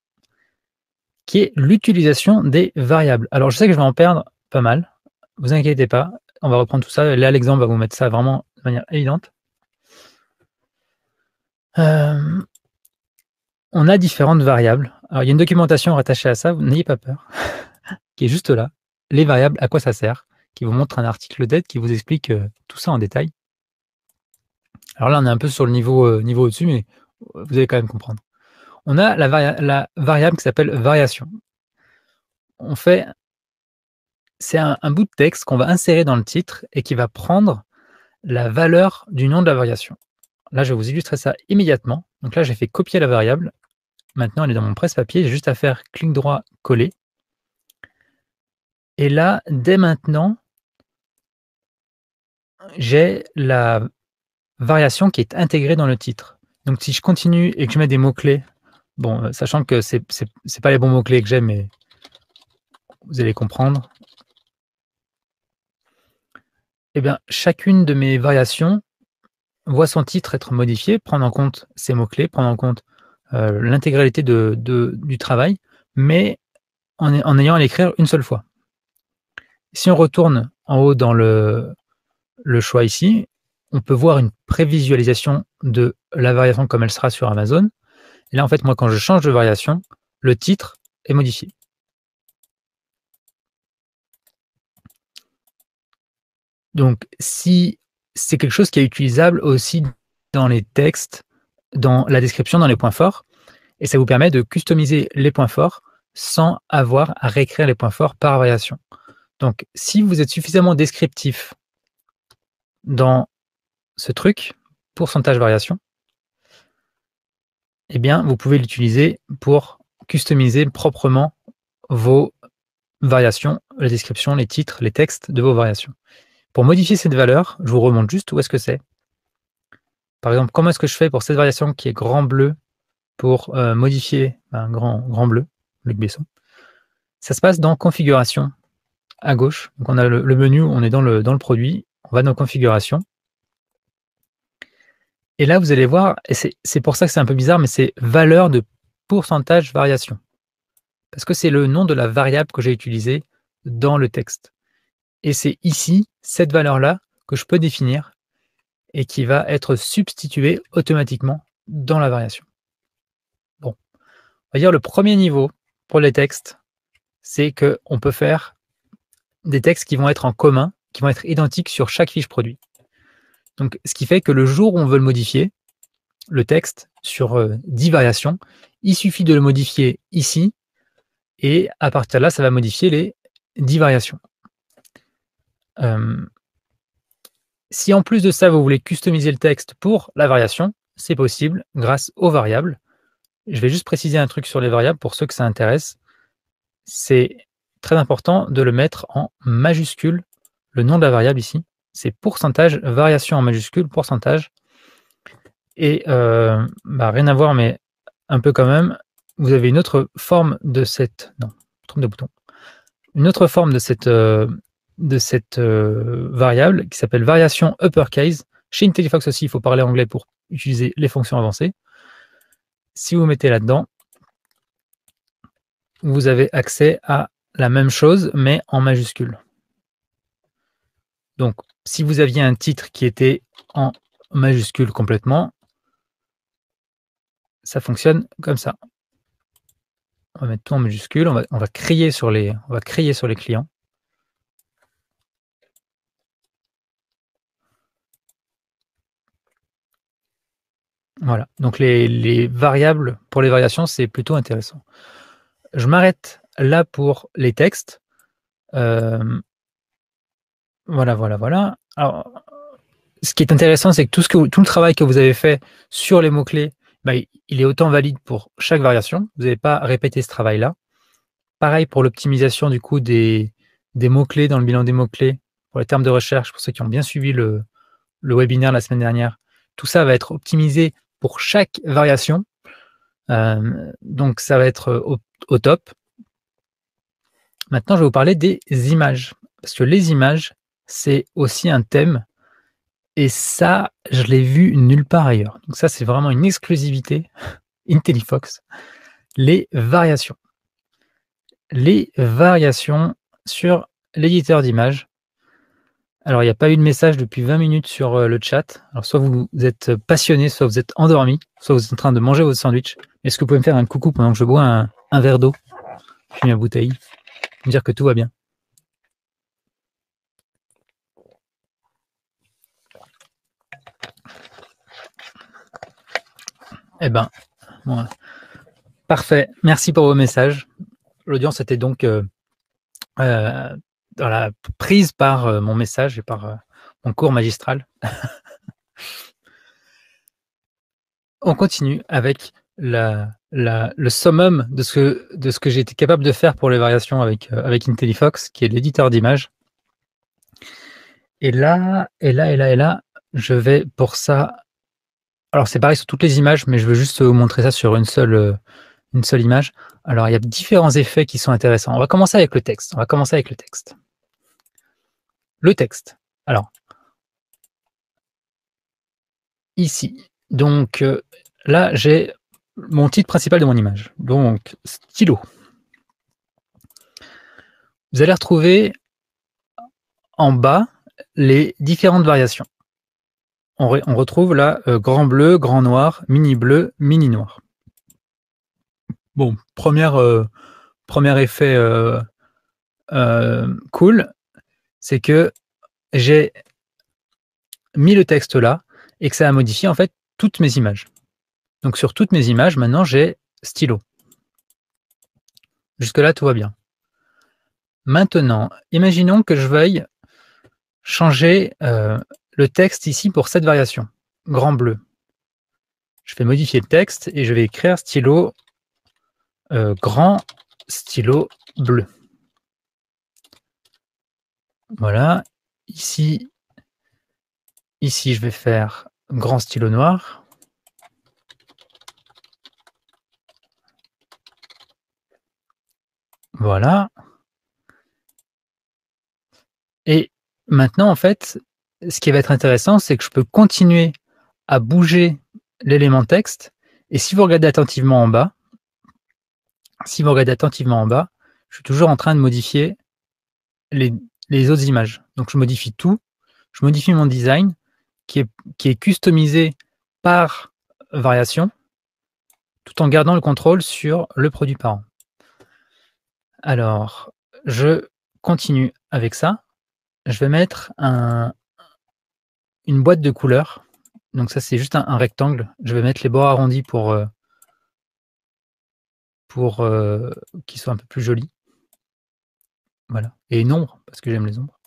qui est l'utilisation des variables. Alors, je sais que je vais en perdre pas mal. Vous inquiétez pas, on va reprendre tout ça. Là, l'exemple va vous mettre ça vraiment de manière évidente. On a différentes variables. Alors, il y a une documentation rattachée à ça, n'ayez pas peur, qui est juste là. Les variables, à quoi ça sert, qui vous montre un article d'aide qui vous explique tout ça en détail. Alors là, on est un peu sur le niveau au-dessus, mais vous allez quand même comprendre. On a la variable qui s'appelle variation. C'est un bout de texte qu'on va insérer dans le titre et qui va prendre la valeur du nom de la variation. Là, je vais vous illustrer ça immédiatement. Donc là, j'ai fait copier la variable. Maintenant, elle est dans mon presse-papier. J'ai juste à faire clic droit, coller. Et là, dès maintenant, j'ai la variation qui est intégrée dans le titre. Donc si je continue et que je mets des mots-clés, bon, sachant que c'est pas les bons mots-clés que j'ai, mais vous allez comprendre. Eh bien, chacune de mes variations voit son titre être modifié, prendre en compte ces mots-clés, prendre en compte l'intégralité du travail, mais en ayant à l'écrire une seule fois. Si on retourne en haut dans le choix ici, on peut voir une prévisualisation de la variation comme elle sera sur Amazon. Et là, en fait, moi, quand je change de variation, le titre est modifié. Donc, si c'est quelque chose qui est utilisable aussi dans les textes, dans la description, dans les points forts, et ça vous permet de customiser les points forts sans avoir à réécrire les points forts par variation. Donc, si vous êtes suffisamment descriptif dans ce truc, pourcentage variation, eh bien, vous pouvez l'utiliser pour customiser proprement vos variations, la description, les titres, les textes de vos variations. Pour modifier cette valeur, je vous remonte juste où est-ce que c'est. Par exemple, comment est-ce que je fais pour cette variation qui est grand bleu pour modifier un grand bleu, Luc Besson. Ça se passe dans configuration à gauche. Donc on a le menu, on est dans le produit, on va dans configuration. Et là, vous allez voir, et c'est pour ça que c'est un peu bizarre, mais c'est valeur de pourcentage variation. Parce que c'est le nom de la variable que j'ai utilisée dans le texte. Et c'est ici, cette valeur-là, que je peux définir et qui va être substituée automatiquement dans la variation. Bon, on va dire le premier niveau pour les textes, c'est qu'on peut faire des textes qui vont être en commun, qui vont être identiques sur chaque fiche produit. Donc, ce qui fait que le jour où on veut le modifier, le texte, sur 10 variations, il suffit de le modifier ici, et à partir de là, ça va modifier les 10 variations. Si en plus de ça, vous voulez customiser le texte pour la variation, c'est possible grâce aux variables. Je vais juste préciser un truc sur les variables pour ceux que ça intéresse. C'est très important de le mettre en majuscule, le nom de la variable ici. C'est pourcentage, variation en majuscule, pourcentage. Et rien à voir, mais un peu quand même, vous avez une autre forme de cette... Non, trompe de bouton. Une autre forme de cette variable qui s'appelle variation uppercase. Chez IntelliFox aussi, il faut parler anglais pour utiliser les fonctions avancées. Si vous mettez là-dedans, vous avez accès à la même chose, mais en majuscule. Donc, si vous aviez un titre qui était en majuscule complètement, ça fonctionne comme ça. On va mettre tout en majuscule, on va crier sur les clients. Voilà, donc les variables pour les variations, c'est plutôt intéressant. Je m'arrête là pour les textes. Voilà. Alors, ce qui est intéressant, c'est que tout le travail que vous avez fait sur les mots-clés, il est autant valide pour chaque variation. Vous n'avez pas répété ce travail-là. Pareil pour l'optimisation du coup des mots-clés dans le bilan des mots-clés, pour les termes de recherche, pour ceux qui ont bien suivi le webinaire la semaine dernière. Tout ça va être optimisé pour chaque variation. Donc, ça va être au top. Maintenant, je vais vous parler des images. Parce que les images, c'est aussi un thème. Et ça, je l'ai vu nulle part ailleurs. Donc ça, c'est vraiment une exclusivité IntelliFox. Les variations. Les variations sur l'éditeur d'images. Alors, il n'y a pas eu de message depuis 20 minutes sur le chat. Alors, soit vous êtes passionné, soit vous êtes endormi, soit vous êtes en train de manger votre sandwich. Est-ce que vous pouvez me faire un coucou pendant que je bois un verre d'eau, puis ma bouteille, me dire que tout va bien? Eh ben, bon, parfait. Merci pour vos messages. L'audience était donc prise par mon message et par mon cours magistral. On continue avec le summum de ce que j'ai été capable de faire pour les variations avec IntelliFox, qui est l'éditeur d'images. Et là, je vais pour ça. Alors c'est pareil sur toutes les images, mais je veux juste vous montrer ça sur une seule image. Alors il y a différents effets qui sont intéressants. On va commencer avec le texte. Le texte. Alors ici, donc là j'ai mon titre principal de mon image. Donc stylo. Vous allez retrouver en bas les différentes variations. On retrouve là grand bleu, grand noir, mini bleu, mini noir. Bon, premier effet cool, c'est que j'ai mis le texte là et que ça a modifié en fait toutes mes images. Donc sur toutes mes images, maintenant j'ai stylo. Jusque-là, tout va bien. Maintenant, imaginons que je veuille changer le texte ici pour cette variation, grand bleu. Je vais modifier le texte et je vais écrire stylo grand stylo bleu. Voilà. Ici, je vais faire grand stylo noir. Voilà. Et maintenant, en fait, ce qui va être intéressant, c'est que je peux continuer à bouger l'élément texte. Et si vous regardez attentivement en bas, je suis toujours en train de modifier les autres images. Donc je modifie tout. Je modifie mon design qui est customisé par variation, tout en gardant le contrôle sur le produit parent. Alors, je continue avec ça. Je vais mettre une boîte de couleurs. Donc ça, c'est juste un rectangle. Je vais mettre les bords arrondis pour qu'ils soient un peu plus jolis. Voilà. Et une ombre, parce que j'aime les ombres.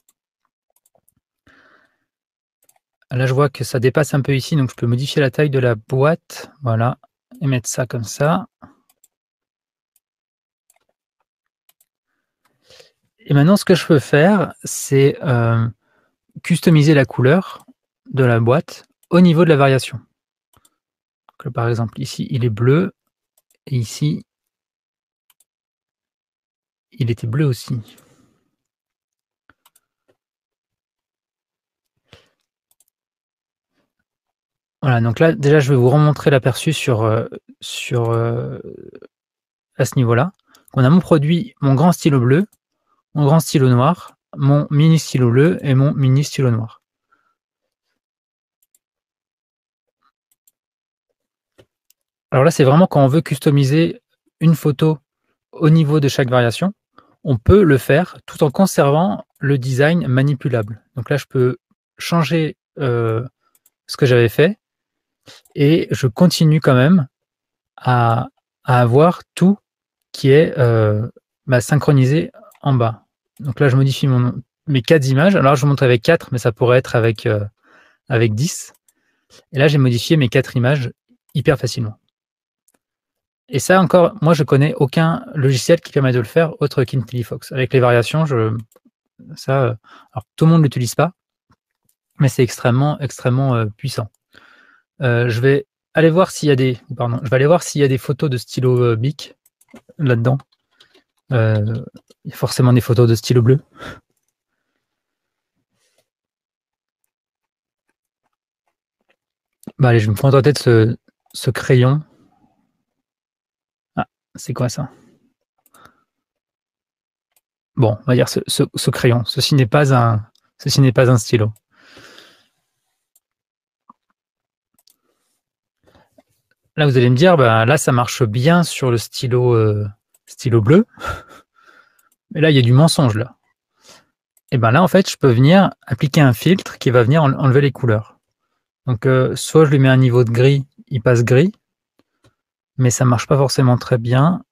Là, je vois que ça dépasse un peu ici, donc je peux modifier la taille de la boîte. Voilà. Et mettre ça comme ça. Et maintenant, ce que je peux faire, c'est customiser la couleur de la boîte au niveau de la variation. Donc, par exemple, ici, il est bleu. Et ici, il était bleu aussi. Voilà, donc là, déjà, je vais vous remontrer l'aperçu à ce niveau-là. On a mon produit, mon grand stylo bleu, mon grand stylo noir, mon mini stylo bleu et mon mini stylo noir. Alors là, c'est vraiment quand on veut customiser une photo au niveau de chaque variation, on peut le faire tout en conservant le design manipulable. Donc là, je peux changer ce que j'avais fait et je continue quand même à avoir tout qui est synchronisé en bas. Donc là, je modifie mes 4 images. Alors, je vous montre avec 4, mais ça pourrait être avec 10. Et là, j'ai modifié mes 4 images hyper facilement. Et ça encore, moi, je connais aucun logiciel qui permet de le faire autre qu'IntelliFox. Avec les variations, alors tout le monde ne l'utilise pas, mais c'est extrêmement, extrêmement puissant. Je vais aller voir s'il y a des photos de stylo Bic là-dedans. Il y a forcément des photos de stylo bleu. Bah allez, je vais me contenter de ce crayon. Ah, c'est quoi ça? Bon, on va dire ce crayon. Ceci n'est pas un stylo. Là, vous allez me dire, bah, là, ça marche bien sur le stylo bleu. Mais là, il y a du mensonge, là. Et ben là, en fait, je peux venir appliquer un filtre qui va venir enlever les couleurs. Donc, soit je lui mets un niveau de gris, il passe gris, mais ça marche pas forcément très bien.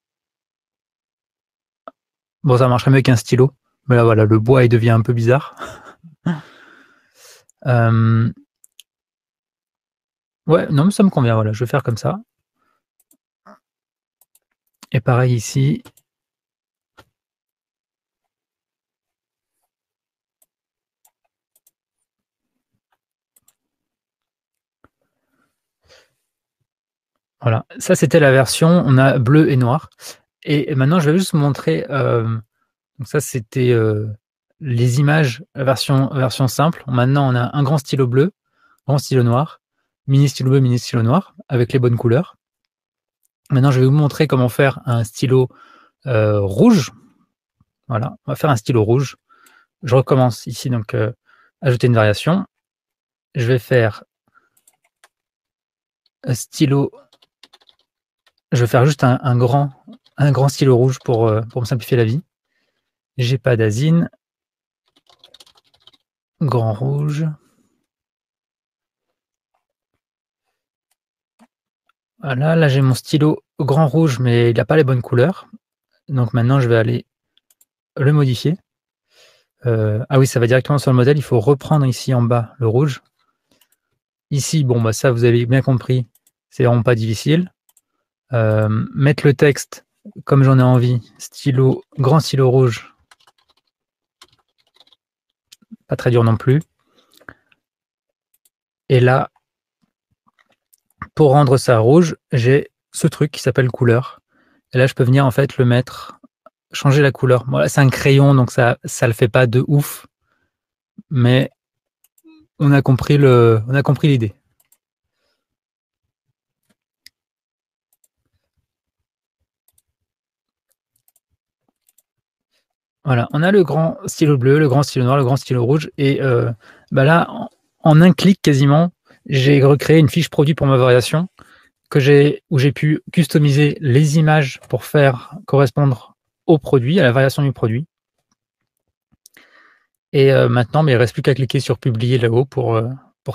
Bon, ça marcherait mieux qu'un stylo. Mais là, voilà, le bois, il devient un peu bizarre. Ouais, non, mais ça me convient, voilà, je vais faire comme ça. Et pareil ici. Voilà, ça c'était la version, on a bleu et noir. Et maintenant je vais juste vous montrer, donc ça c'était, les images version simple. Maintenant on a un grand stylo bleu, grand stylo noir, mini stylo bleu, mini stylo noir, avec les bonnes couleurs. Maintenant je vais vous montrer comment faire un stylo, rouge. Voilà, on va faire un stylo rouge. Je recommence ici donc, ajouter une variation. Je vais faire stylo. Je vais faire juste un grand stylo rouge pour me simplifier la vie. J'ai pas d'asine. Grand rouge. Voilà, là j'ai mon stylo grand rouge, mais il n'a pas les bonnes couleurs. Donc maintenant je vais aller le modifier. Ah oui, ça va directement sur le modèle. Il faut reprendre ici en bas le rouge. Ici, bon bah ça vous avez bien compris, c'est vraiment pas difficile. Mettre le texte comme j'en ai envie, grand stylo rouge, pas très dur non plus. Et là, pour rendre ça rouge, j'ai ce truc qui s'appelle couleur. Et là, je peux venir en fait le mettre, changer la couleur. Bon, là, c'est un crayon, donc ça le fait pas de ouf, mais on a compris l'idée. Voilà, on a le grand stylo bleu, le grand stylo noir, le grand stylo rouge, et bah là, en un clic quasiment, j'ai recréé une fiche produit pour ma variation où j'ai pu customiser les images pour faire correspondre au produit, à la variation du produit. Et maintenant, il ne reste plus qu'à cliquer sur publier là-haut pour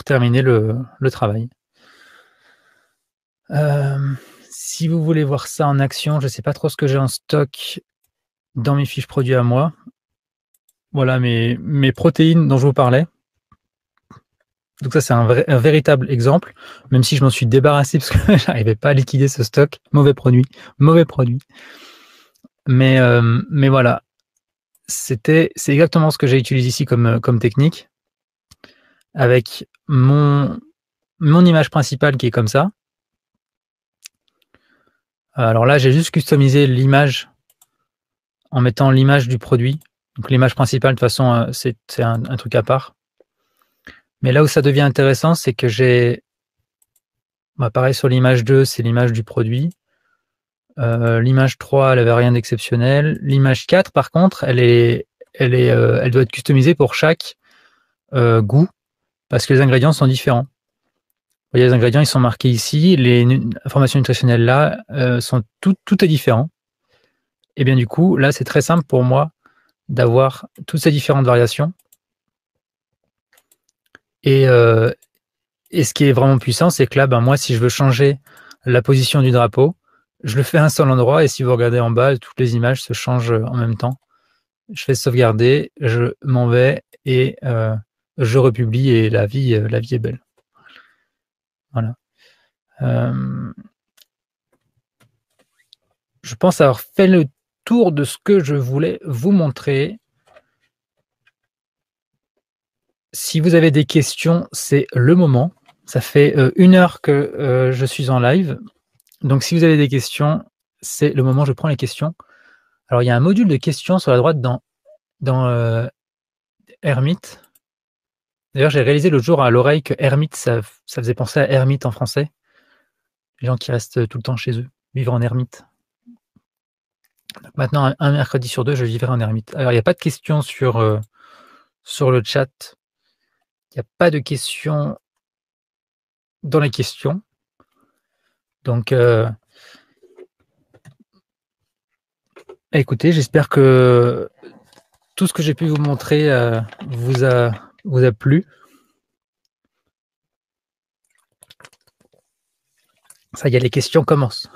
terminer le travail. Si vous voulez voir ça en action, je ne sais pas trop ce que j'ai en stock dans mes fiches produits à moi. Voilà mes protéines dont je vous parlais. Donc ça, c'est un véritable exemple, même si je m'en suis débarrassé parce que j'arrivais pas à liquider ce stock. Mauvais produit. Mais voilà, c'est exactement ce que j'ai utilisé ici comme technique, avec mon image principale qui est comme ça. Alors là, j'ai juste customisé l'image en mettant l'image du produit. Donc l'image principale, de toute façon, c'est un truc à part. Mais là où ça devient intéressant, c'est que j'ai, pareil sur l'image 2, c'est l'image du produit. L'image 3, elle n'avait rien d'exceptionnel. L'image 4, par contre, elle doit être customisée pour chaque goût, parce que les ingrédients sont différents. Vous voyez, les ingrédients, ils sont marqués ici. Les informations nutritionnelles là, tout est différent. Et bien du coup, là, c'est très simple pour moi d'avoir toutes ces différentes variations. Et ce qui est vraiment puissant, c'est que là, moi, si je veux changer la position du drapeau, je le fais à un seul endroit, et si vous regardez en bas, toutes les images se changent en même temps. Je fais sauvegarder, je m'en vais, et je republie, et la vie est belle. Voilà. Je pense avoir fait le tour de ce que je voulais vous montrer. Si vous avez des questions, c'est le moment. Ça fait 1 heure que je suis en live. Donc si vous avez des questions, c'est le moment, je prends les questions. Alors il y a un module de questions sur la droite dans Hermite. D'ailleurs, j'ai réalisé l'autre jour à l'oreille que Hermite, ça faisait penser à ermite en français. Les gens qui restent tout le temps chez eux, vivre en ermite. Donc maintenant, un mercredi sur 2, je vivrai en ermite. Alors il n'y a pas de questions sur le chat. Il n'y a pas de questions dans les questions. Donc, écoutez, j'espère que tout ce que j'ai pu vous montrer vous a plu. Ça y est, les questions commencent.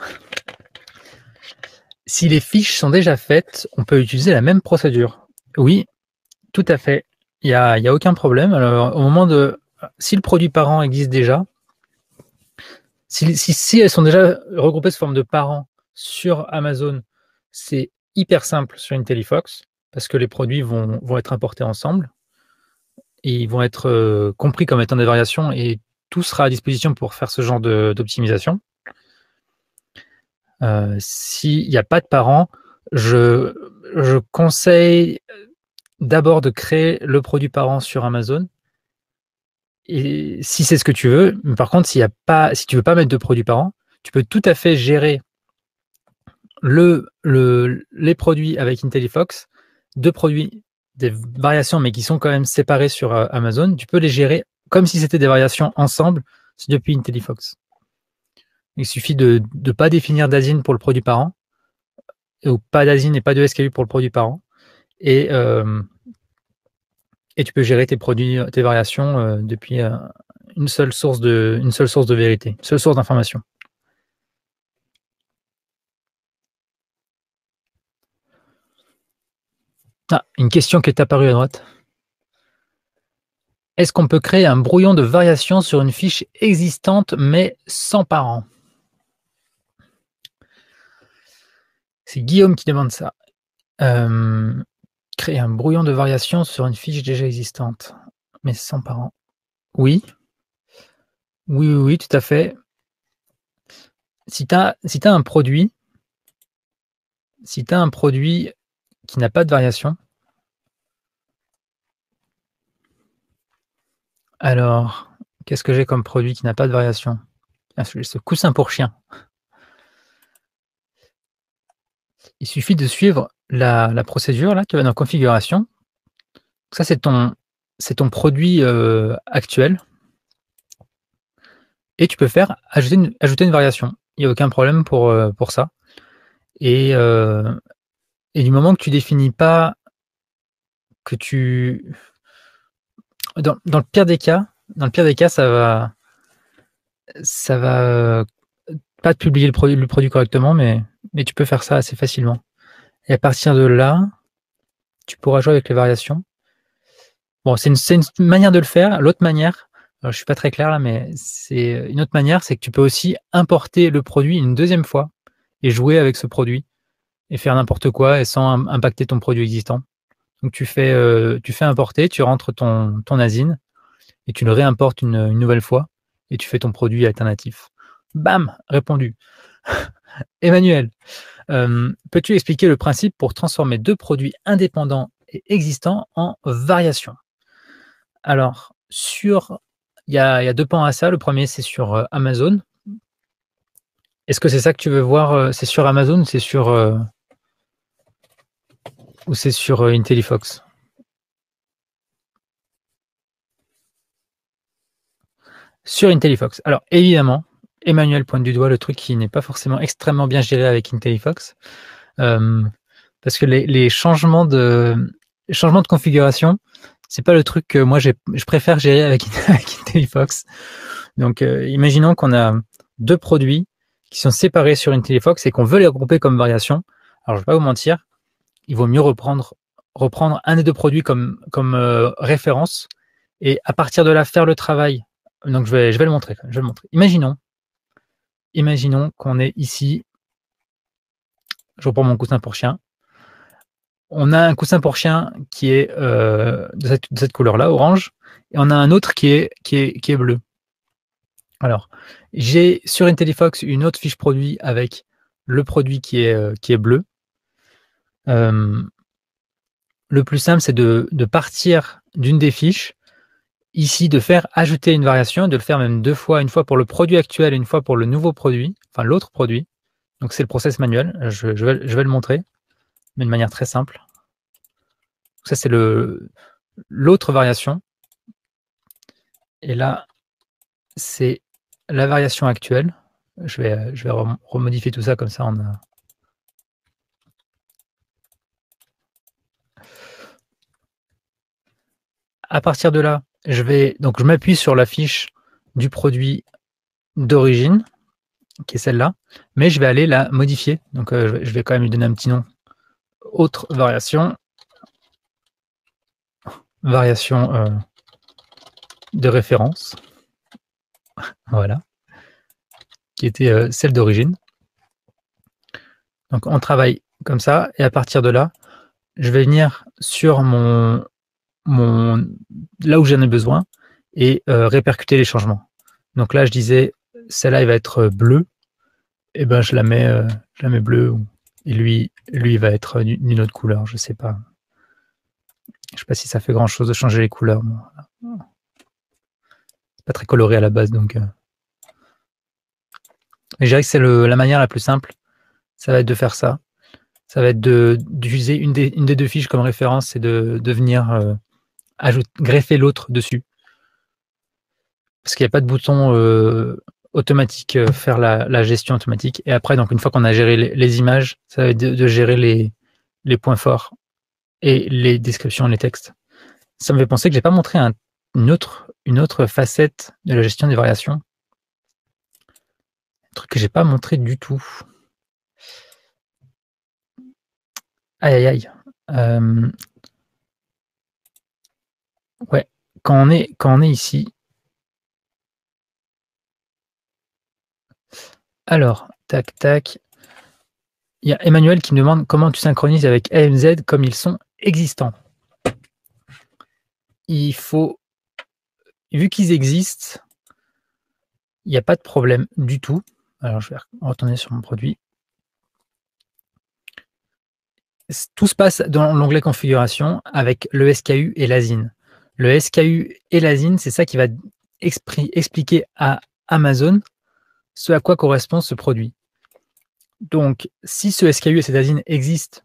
Si les fiches sont déjà faites, on peut utiliser la même procédure. Oui, tout à fait. Il y a aucun problème. Alors, au moment si le produit parent existe déjà, si elles sont déjà regroupées sous forme de parents sur Amazon, c'est hyper simple sur IntelliFox, parce que les produits vont être importés ensemble et ils vont être compris comme étant des variations, et tout sera à disposition pour faire ce genre d'optimisation. S'il n'y a pas de parent, je conseille d'abord de créer le produit parent sur Amazon. Et si c'est ce que tu veux, mais par contre, si tu veux pas mettre de produit parent, tu peux tout à fait gérer les produits avec IntelliFox, deux produits, des variations, mais qui sont quand même séparés sur Amazon. Tu peux les gérer comme si c'était des variations ensemble depuis IntelliFox. Il suffit de ne pas définir d'ASIN pour le produit parent, ou pas d'ASIN et pas de SKU pour le produit parent. Et tu peux gérer tes produits, tes variations depuis une seule source de vérité, une seule source d'information. Ah, une question qui est apparue à droite. Est-ce qu'on peut créer un brouillon de variation sur une fiche existante mais sans parent? C'est Guillaume qui demande ça. Créer un brouillon de variation sur une fiche déjà existante mais sans parent. Oui. Oui, tout à fait. Si tu as un produit, qui n'a pas de variation, alors, qu'est-ce que j'ai comme produit qui n'a pas de variation? Ce coussin pour chien. Il suffit de suivre la procédure là qui va dans configuration. Ça, c'est ton produit actuel. Et tu peux faire ajouter une variation. Il n'y a aucun problème pour ça. Et du moment que tu définis pas, que tu... Dans le pire des cas, ça va pas te publier le produit correctement, mais tu peux faire ça assez facilement. Et à partir de là, tu pourras jouer avec les variations. Bon, c'est une manière de le faire. L'autre manière, alors je suis pas très clair là, mais c'est une autre manière, c'est que tu peux aussi importer le produit une deuxième fois et jouer avec ce produit et faire n'importe quoi et sans impacter ton produit existant. Donc tu fais importer, tu rentres ton ASIN et tu le réimportes une nouvelle fois et tu fais ton produit alternatif. Bam, répondu. Emmanuel, peux-tu expliquer le principe pour transformer deux produits indépendants et existants en variations? Alors, il y a deux pans à ça. Le premier, c'est sur Amazon. Est-ce que c'est ça que tu veux voir? C'est sur Amazon ou c'est sur IntelliFox? Sur IntelliFox. Alors, évidemment, Emmanuel pointe du doigt le truc qui n'est pas forcément extrêmement bien géré avec IntelliFox. Parce que les changements de configuration, c'est pas le truc que moi je préfère gérer avec IntelliFox. Donc, imaginons qu'on a deux produits qui sont séparés sur IntelliFox et qu'on veut les regrouper comme variation. Alors, je vais pas vous mentir, il vaut mieux reprendre un des deux produits comme référence et à partir de là faire le travail. Donc, je vais le montrer. Imaginons qu'on est ici. Je reprends mon coussin pour chien. On a un coussin pour chien qui est de cette couleur-là, orange, et on a un autre qui est bleu. Alors, j'ai sur IntelliFox une autre fiche produit avec le produit qui est bleu. Le plus simple, c'est de partir d'une des fiches, ici de faire ajouter une variation, de le faire même deux fois, une fois pour le produit actuel et une fois pour le nouveau produit, enfin l'autre produit. Donc c'est le process manuel, je vais le montrer, mais de manière très simple. Ça, c'est l'autre variation. Et là, c'est la variation actuelle. Je vais remodifier tout ça comme ça. À partir de là, je m'appuie sur la fiche du produit d'origine, qui est celle-là, mais je vais aller la modifier. Donc, je vais quand même lui donner un petit nom. Autre variation. Variation de référence. Voilà. Qui était celle d'origine. Donc, on travaille comme ça. Et à partir de là, je vais venir sur là où j'en ai besoin et répercuter les changements. Donc là, je disais, celle-là, elle va être bleue. et ben je la mets bleue. Et lui, il va être d'une autre couleur, je sais pas. Je sais pas si ça fait grand chose de changer les couleurs. Moi. C'est pas très coloré à la base, donc. Et je dirais que c'est la manière la plus simple. Ça va être de faire ça. Ça va être d'utiliser une des deux fiches comme référence et de venir greffer l'autre dessus. Parce qu'il n'y a pas de bouton automatique, faire la gestion automatique. Et après, donc une fois qu'on a géré les images, ça va être de gérer les points forts et les descriptions, les textes. Ça me fait penser que j'ai pas montré une autre facette de la gestion des variations. Un truc que j'ai pas montré du tout. Aïe aïe aïe. Ouais, quand on est ici. Alors, tac tac. Il y a Emmanuel qui me demande comment tu synchronises avec AMZ comme ils sont existants. Il faut, vu qu'ils existent, il n'y a pas de problème du tout. Alors, je vais retourner sur mon produit. Tout se passe dans l'onglet configuration avec le SKU et l'ASIN. Le SKU et l'ASIN, c'est ça qui va expliquer à Amazon ce à quoi correspond ce produit. Donc, si ce SKU et cette ASIN existent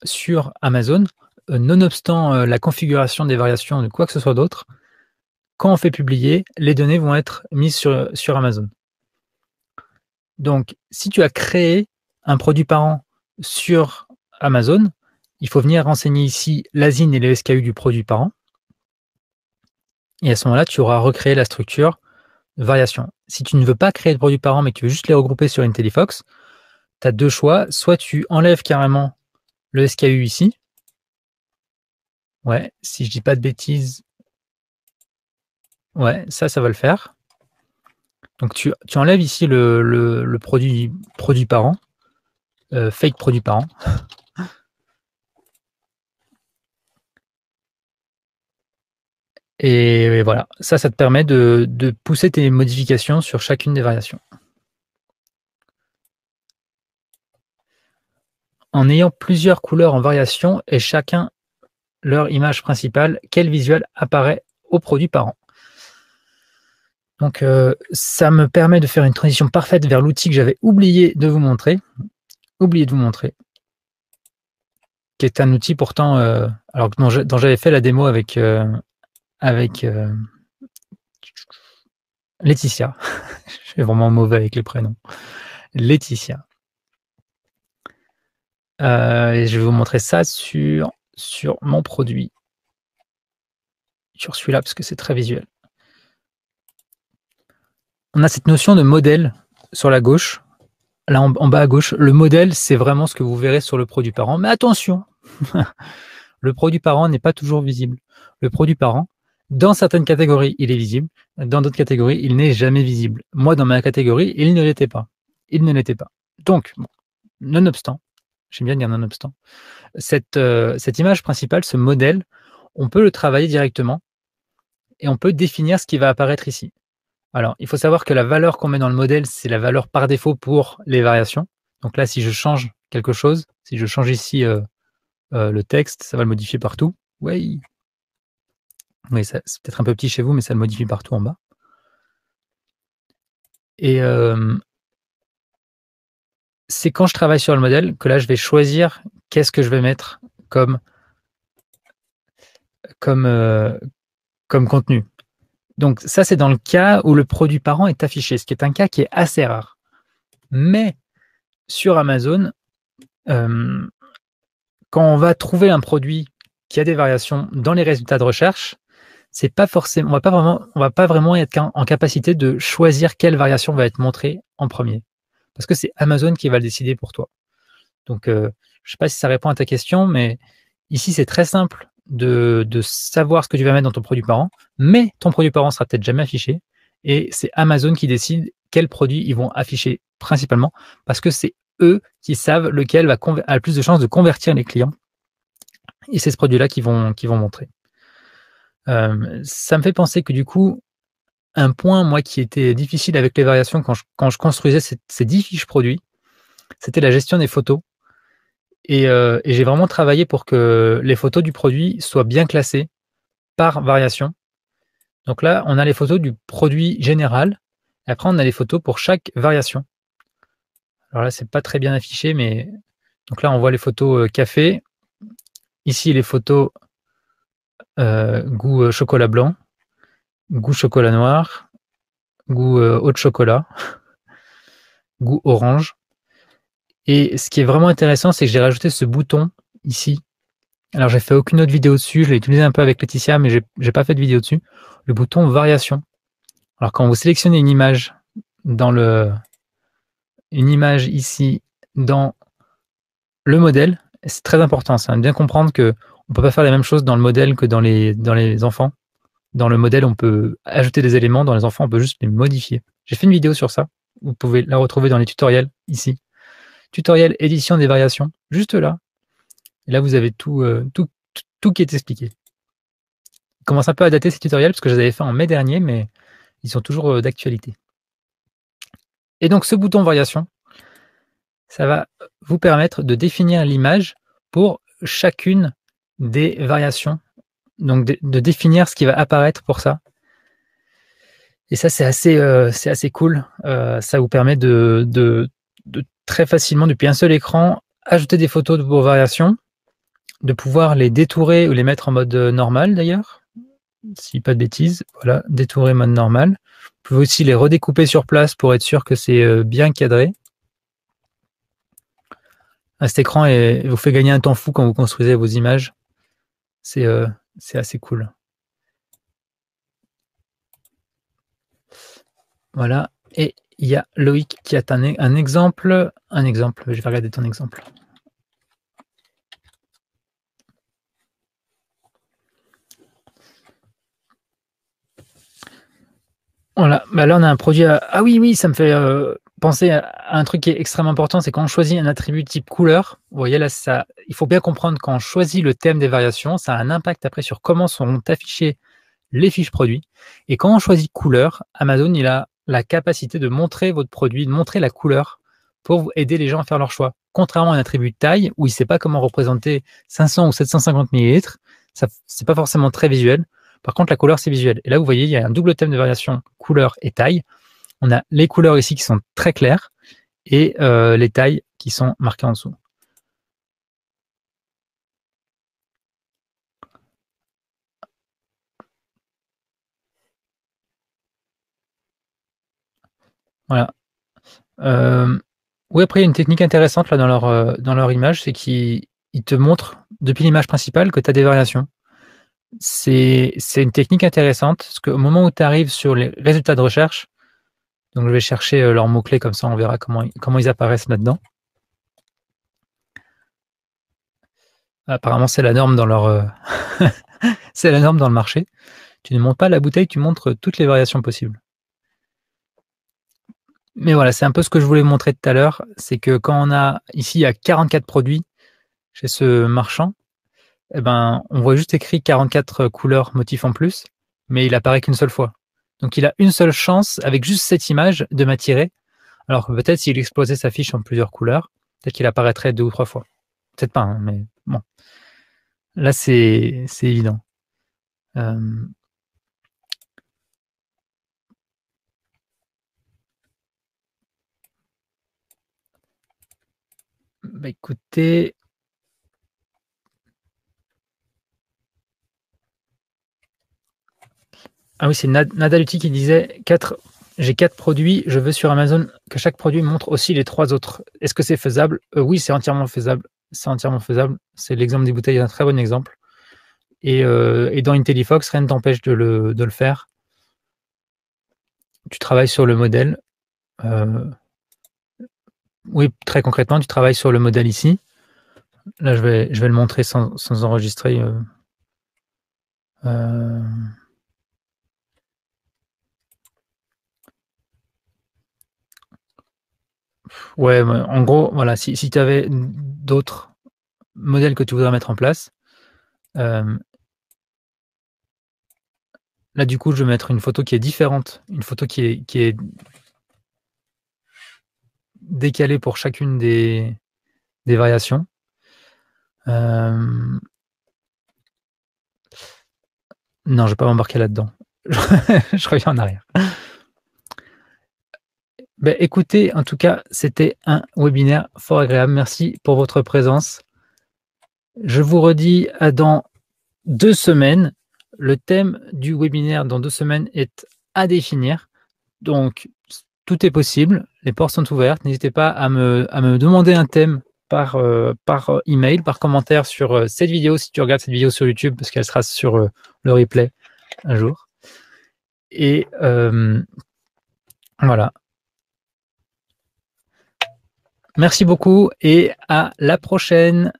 sur Amazon, nonobstant la configuration des variations de quoi que ce soit d'autre, quand on fait publier, les données vont être mises sur Amazon. Donc, si tu as créé un produit parent sur Amazon, il faut venir renseigner ici l'ASIN et le SKU du produit parent. Et à ce moment-là, tu auras recréé la structure de variation. Si tu ne veux pas créer de produits parents, mais que tu veux juste les regrouper sur IntelliFox, tu as deux choix. Soit tu enlèves carrément le SKU ici. Ouais, si je dis pas de bêtises. Ouais, ça va le faire. Donc tu enlèves ici le produit parent, fake produit parent. Et voilà, ça te permet de pousser tes modifications sur chacune des variations. En ayant plusieurs couleurs en variation et chacun leur image principale, quel visuel apparaît au produit parent? Donc ça me permet de faire une transition parfaite vers l'outil que j'avais oublié de vous montrer, qui est un outil pourtant alors dont j'avais fait la démo avec Laetitia. Je suis vraiment mauvais avec les prénoms. Laetitia. Et je vais vous montrer ça sur mon produit. Sur celui-là, parce que c'est très visuel. On a cette notion de modèle sur la gauche. Là, en bas à gauche, le modèle, c'est vraiment ce que vous verrez sur le produit parent. Mais attention, le produit parent n'est pas toujours visible. Le produit parent, dans certaines catégories, il est visible. Dans d'autres catégories, il n'est jamais visible. Moi, dans ma catégorie, il ne l'était pas. Donc, bon, nonobstant, j'aime bien dire nonobstant, cette image principale, ce modèle, on peut le travailler directement et on peut définir ce qui va apparaître ici. Alors, il faut savoir que la valeur qu'on met dans le modèle, c'est la valeur par défaut pour les variations. Donc là, si je change quelque chose, si je change ici le texte, ça va le modifier partout. Oui, c'est peut-être un peu petit chez vous, mais ça le modifie partout en bas. Et c'est quand je travaille sur le modèle que là, je vais choisir qu'est-ce que je vais mettre comme contenu. Donc ça, c'est dans le cas où le produit parent est affiché, ce qui est un cas qui est assez rare. Mais sur Amazon, quand on va trouver un produit qui a des variations dans les résultats de recherche, c'est pas forcément, on va pas vraiment être en capacité de choisir quelle variation va être montrée en premier, parce que c'est Amazon qui va le décider pour toi. Donc, je sais pas si ça répond à ta question, mais ici c'est très simple de savoir ce que tu vas mettre dans ton produit parent, mais ton produit parent sera peut-être jamais affiché, et c'est Amazon qui décide quels produits ils vont afficher principalement, parce que c'est eux qui savent lequel a le plus de chances de convertir les clients, et c'est ce produit-là qui vont montrer. Ça me fait penser que du coup, un point, moi, qui était difficile avec les variations quand je construisais ces 10 fiches produits, c'était la gestion des photos et j'ai vraiment travaillé pour que les photos du produit soient bien classées par variation. Donc là, on a les photos du produit général et après on a les photos pour chaque variation. Alors là, c'est pas très bien affiché, mais donc là, on voit les photos, café. Ici, les photos, goût, chocolat blanc, goût chocolat noir, goût, haut de chocolat, goût orange et ce qui est vraiment intéressant, c'est que j'ai rajouté ce bouton ici. Alors j'ai fait aucune autre vidéo dessus, je l'ai utilisé un peu avec Laetitia, mais j'ai pas fait de vidéo dessus. Le bouton variation. Alors quand vous sélectionnez une image ici dans le modèle, c'est très important ça, de bien comprendre qu'on ne peut pas faire les mêmes choses dans le modèle que dans les enfants. Dans le modèle, on peut ajouter des éléments, dans les enfants, on peut juste les modifier. J'ai fait une vidéo sur ça, vous pouvez la retrouver dans les tutoriels, ici. Tutoriel édition des variations, juste là. Et là, vous avez tout qui est expliqué. Il commence un peu à dater ces tutoriels, parce que je les avais fait en mai dernier, mais ils sont toujours d'actualité. Et donc ce bouton variation, ça va vous permettre de définir l'image pour chacune des variations. Donc de définir ce qui va apparaître pour ça. Et ça, c'est assez cool. Ça vous permet de très facilement, depuis un seul écran, ajouter des photos de vos variations, de pouvoir les détourer ou les mettre en mode normal d'ailleurs, si pas de bêtises. Voilà, détourer mode normal. Vous pouvez aussi les redécouper sur place pour être sûr que c'est bien cadré. Cet écran vous fait gagner un temps fou quand vous construisez vos images. C'est assez cool. Voilà. Et il y a Loïc qui a un exemple. Je vais regarder ton exemple. Voilà. Bah là, on a un produit Ah oui, ça me fait penser à un truc qui est extrêmement important, c'est quand on choisit un attribut type couleur. Vous voyez là, il faut bien comprendre quand on choisit le thème des variations, ça a un impact après sur comment sont affichées les fiches produits. Et quand on choisit couleur, Amazon, il a la capacité de montrer votre produit, de montrer la couleur pour aider les gens à faire leur choix. Contrairement à un attribut de taille, où il ne sait pas comment représenter 500 ou 750 millilitres, c'est pas forcément très visuel. Par contre, la couleur, c'est visuel. Et là, vous voyez, il y a un double thème de variation couleur et taille. On a les couleurs ici qui sont très claires et les tailles qui sont marquées en dessous. Voilà. Oui, après, il y a une technique intéressante là dans leur image, c'est qu'ils te montrent depuis l'image principale que tu as des variations. C'est une technique intéressante parce qu'au moment où tu arrives sur les résultats de recherche, donc je vais chercher leurs mots-clés, comme ça on verra comment ils apparaissent là-dedans. Apparemment, c'est la norme dans leur c'est la norme dans le marché. Tu ne montres pas la bouteille, tu montres toutes les variations possibles. Mais voilà, c'est un peu ce que je voulais vous montrer tout à l'heure, c'est que quand on a ici, il y a 44 produits chez ce marchand, eh ben, on voit juste écrit 44 couleurs motifs en plus, mais il apparaît qu'une seule fois. Donc il a une seule chance, avec juste cette image, de m'attirer, alors que peut-être s'il explosait sa fiche en plusieurs couleurs, peut-être qu'il apparaîtrait 2 ou 3 fois. Peut-être pas, hein, mais bon. Là, c'est évident. Bah écoutez, ah oui, c'est Nadaluti qui disait j'ai 4 produits, je veux sur Amazon que chaque produit montre aussi les 3 autres. Est-ce que c'est faisable? Oui, c'est entièrement faisable. C'est entièrement faisable. C'est l'exemple des bouteilles, un très bon exemple. Et dans IntelliFox, rien ne t'empêche de le faire. Tu travailles sur le modèle. Oui, très concrètement, tu travailles sur le modèle ici. Là, je vais le montrer sans enregistrer. Ouais, en gros, voilà, si tu avais d'autres modèles que tu voudrais mettre en place, là, Là, du coup, je vais mettre une photo qui est différente, une photo qui est décalée pour chacune des variations. Non, je ne vais pas m'embarquer là-dedans. Je reviens en arrière. Ben, écoutez, en tout cas, c'était un webinaire fort agréable. Merci pour votre présence. Je vous redis dans 2 semaines. Le thème du webinaire dans 2 semaines est à définir. Donc, tout est possible. Les portes sont ouvertes. N'hésitez pas à me demander un thème par email, par commentaire sur cette vidéo, si tu regardes cette vidéo sur YouTube, parce qu'elle sera sur le replay un jour. Et voilà. Merci beaucoup et à la prochaine.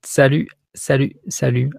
Salut, salut, salut.